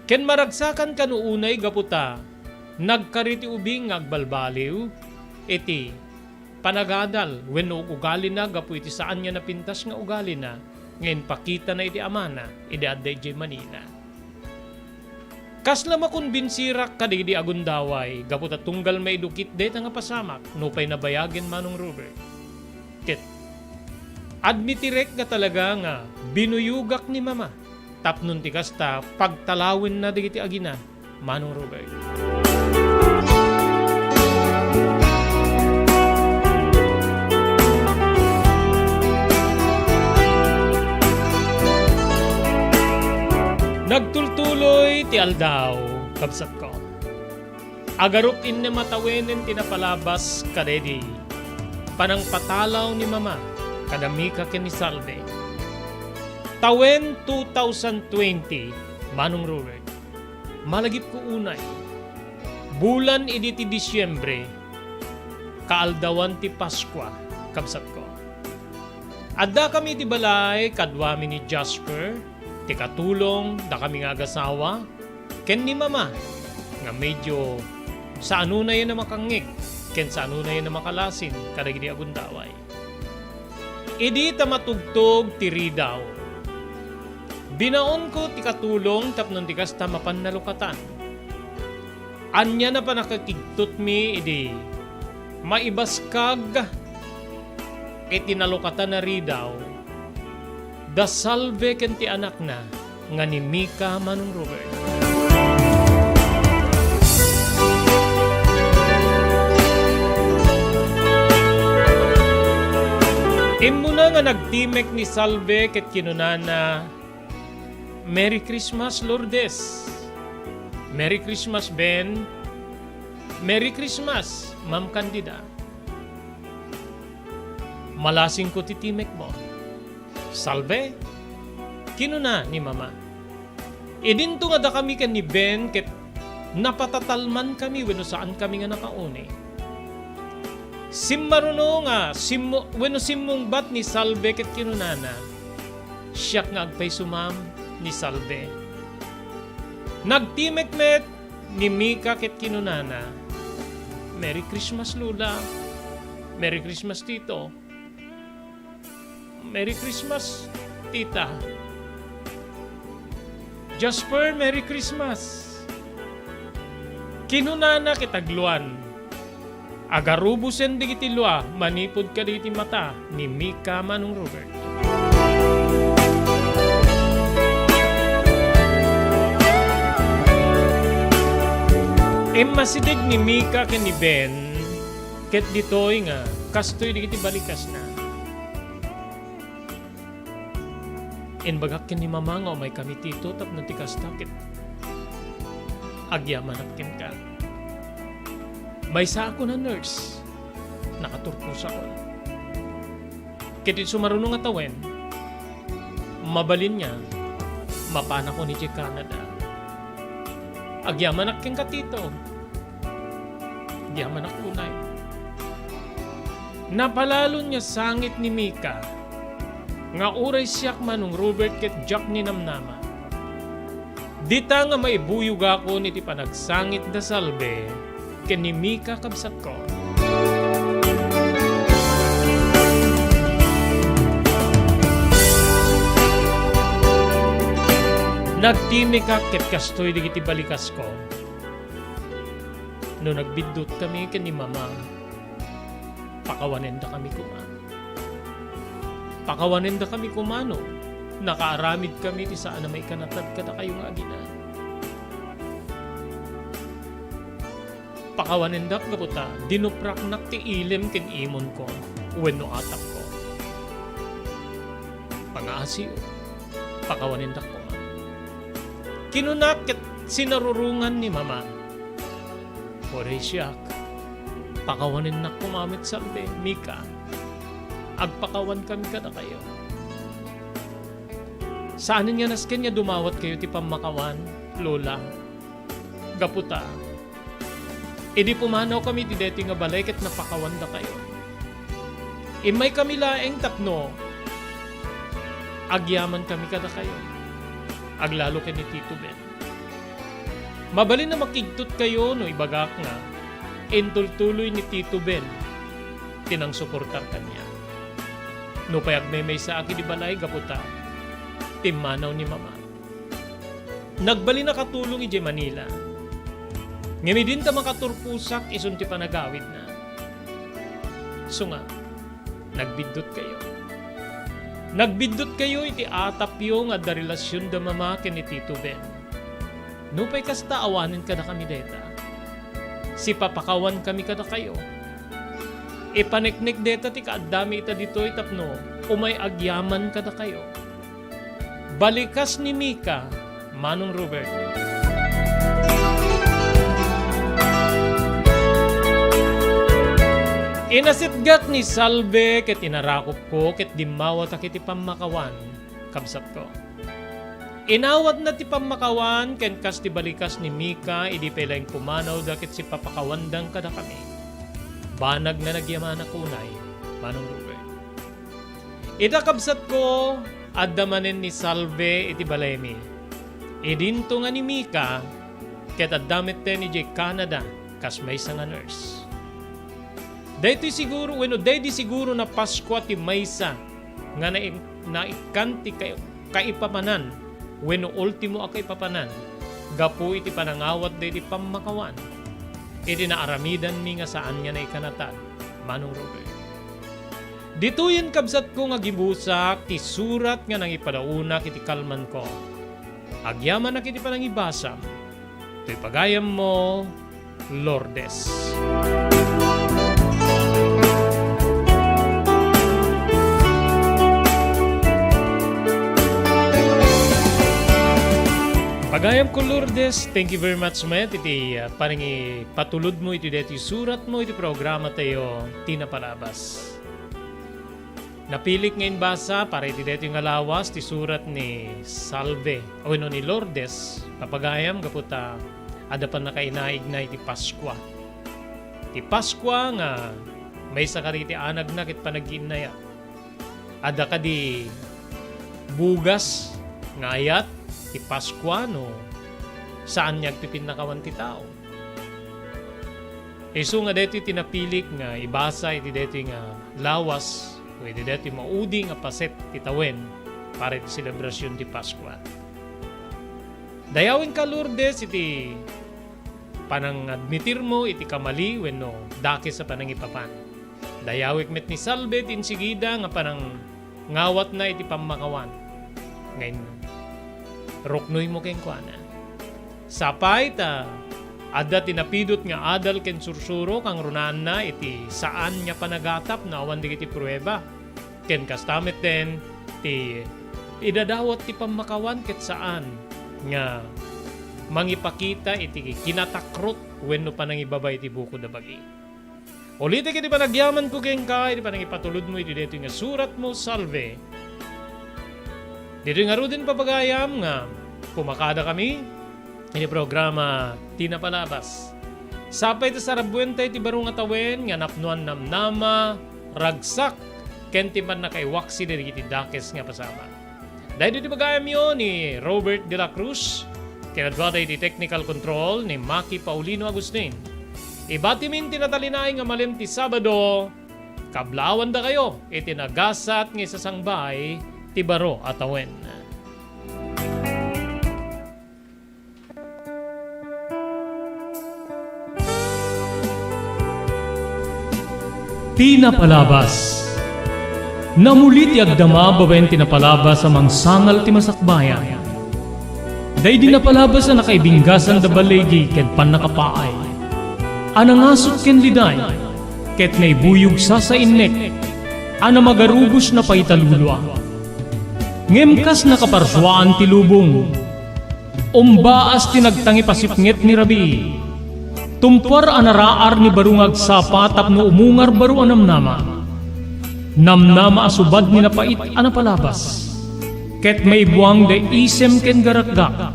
A: Ken maragsakan kanuunay gaputa, nagkariti ubing agbalbaliw, iti panagadal, wenno ugali na, gapu iti saan niya napintas nga ugali na, ngayon pakita na iti amana, iti adday jay Manila. Kasla makonbinsirak kadidi agundaway, gapot at tunggal may dukit det nga pasamak, nupay nabayagin manong Robert. Ket, admitirek nga talaga nga, binuyugak ni mama, tapnon ti kasta, pagtalawin na digiti agina, manong Robert. Nagtultuloy ti aldaw, kabsat ko. Agarok in na matawinin tinapalabas kadedi. Panang patalaw ni mama, kadamika ken ni Salve. Tawen 2020, manong Robert. Malagip ko unay. Bulan idi ti Disyembre, kaaldawan ti Paskwa, kabsat ko. Adda kami ti balay, kadwami ni Jasper, ti katulong, da kami nga agasawa, ken ni mama, nga medyo sa ano na yan na makangik, ken sa ano na yan na makalasin, kadagidi agundaway. Idi ta matugtog ti ridaw. Binaon ko ti katulong tapnon ti kasta mapanalukatan. Anya na pa nakakigtot mi idi, maibaskag iti nalukatan na ridaw, da Salve ken ti anak na nga ni Mika manong Robert. Imo na nga nagtimek ni Salve ket kinunana, Merry Christmas Lourdes. Merry Christmas Ben. Merry Christmas Ma'am Candida. Malasing ko titimek mo. Salve, kinuna ni mama. Idinto nga da kami ken ni Ben ket napatatalman kami wenno saan kami nga nakauni. Simmaruno nga wenno simmong bat ni Salve ket kinunana. Siyak nga agpay sumam ni Salve. Nagtimekmet ni Mika ket kinunana. Merry Christmas Lula. Merry Christmas Tito. Merry Christmas, tita. Jasper, Merry Christmas. Kinunana kitagluan. Agarubusen digiti lua, manipod ka digiti mata ni Mika manong Robert. Masidig ni Mika ken ni Ben, ket ditoy nga, kastoy digiti balikas na. Inbagak ken ni mama nga may kami tito tap na tikas takit. Agyaman at ken ka. May sa ako na nurse. Nakaturpos ako. Kiti sumarunong nga tawen. Mabalin niya. Mapana ko ni J. Canada. Agyaman at ken ka tito. Agyaman at kunay. Napalalo niya sangit ni Mika. Nga uray siyak manong Robert ket Jack ni namnama. Dita nga maibuyog ako niti panagsangit da Salve ken ni Mika kabsat ko. Nagtimi ka ket kastoy digiti balikas ko. No nagbidot kami ken ni mama, pakawanen da kami kuma. Pakawanen da kami kumano, nakaaramid kami ti saan na may kanatad kada kayo nga agina. Pakawanen da kaputa, dinuprak nak ti ilim ken imon ko, wenno atak ko. Pangaasiyo, pakawanen da ko. Kinunak ket sinarurungan ni mama. Oray siyak, pakawanen nak kumamit Salve, Mika. Agpakawan kami kada kayo. Saan nga nasken niya dumawat kayo ti pamakawan, Lola? Gaputa. Idi pumanaw kami ti deti nga balay ket napakawan da kayo. Imay kami laeng tapno. Agyaman kami kada kayo. Aglalo ken ni Tito Ben. Mabalin na makigtot kayo no ibagak nga. Entultuloy ni Tito Ben. Tinang suportar kanya. No payag may sa aki di balay gaputa, timanaw ni mama. nagbali na katulong ije Manila. Ngami din ta makaturpusak isun ti panagawid na. So nga, nagbidot kayo. Nagbidot kayo iti atap yung at da relasyon da mama ken ni Tito Ben. Nupay kasta awanin ka na kami deta. Si papakawan kami kada kayo. Ipaniknik deta ti kaadami ita dito itapno, umay agyaman kada kayo. Balikas ni Mika, Manong Robert. Inasitgat ni Salve ket inarakop ko ket dimawat akiti pamakawan, kabsat ko. Inawat na ti pamakawan ken kas ti balikas ni Mika idi pelaing pumanaw dakit si papakawandang kada kami. Banag na nagyaman ako unay, Manong Robert. Ida kabsat ko, addamanen ni Salve iti balemi. Idinto nga ni Mika, ket addamit ten ni Canada, kas may nga nurse. Dahiti siguro, dahiti siguro na Pasko ti maysa, nga naikanti kaipapanan, ultimo a kaipapanan, gapu iti panangawat dahiti pamakawan. Iti naaramidan mi nga saan nga na ikanatad, Manong Robert. Dituyin kabsat ko nga gibusak ti surat nga nang ipadauna kiti kalman ko. Agyaman na kiti panang ibasam. Ito'y pagayam mo, Lourdes. Pagayam ko Lourdes, thank you very much met. Iti parang patulod mo iti deti surat mo iti programa tayo tinapalabas. Napilik ngayon basa para iti deti nga lawas ti surat ni Salve o ni Lourdes. Papagayam kaputa adapan na kainaig na iti Paskwa. Ti Paskwa nga may sakariti anag na kit panag-inaya. Ada ka di bugas nga ayat ti Paskwa no saan niya pipinakawan ti tao. Isu nga deti tinapilik nga ibasa iti deti nga lawas o iti deti maudi nga paset titawen para iti selebrasyon ti Paskwa. Dayawin ka Lourdes iti panang admitir mo iti kamali wenno daki sa panangipapan. Dayawik met ni Salve tinsigida nga panang ngawat na iti pamakawan. Ngayon ruknoy mo ken kuana. Sapay ta adda tinapidot nga adal ken sursuro kang runaan na iti saan nya panagatap na awan di iti pruweba. Ken kastamet den ti idadawat ti pamakawan ket saan nga mangipakita iti kinatakrot wenno panangibabay iti buko da bagi. Ulit iti panagyaman ko ken ka iti panangipatulod mo iti dito nga surat mo Salve. Dito nga rin papagayam nga pumakada kami ini programa tinapalabas. Sapay ito sa rabuenta iti barong atawen nga napnuan namnama, ragsak, kenti man na kay waksi diri iti dakes nga pasama. Dahil dito bagayam yun ni Robert de la Cruz, kinadwada iti technical control ni Maki Paulino Agustin. Ibatimin tinatalinay nga malim ti Sabado, kablawan da kayo iti nagasat nga isasangbay ti baro atawen. Tinapalabas. Namulit ti agdama bawen tinapalabas amang sangal ti masakbayan. Day dinapalabas na nakaibinggasan da balegi ken panakapaay. Anangasot ken liday ket naibuyog sa innek. Ana magarubos na paitalulwa. Ngemkas na kaparswaan ti lubong. Umbaas tinagtangi pasipnget ni Rabi. Tumpar anaraar ni barungag sapa tapno umungar baru anamnama. Namnama asubad ni napait anapalabas. Ket may buwang de isem ken garakgak.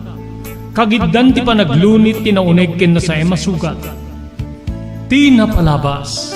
A: Kagiddan ti panaglunit tinauneg ken na sa masugat. Tinapalabas.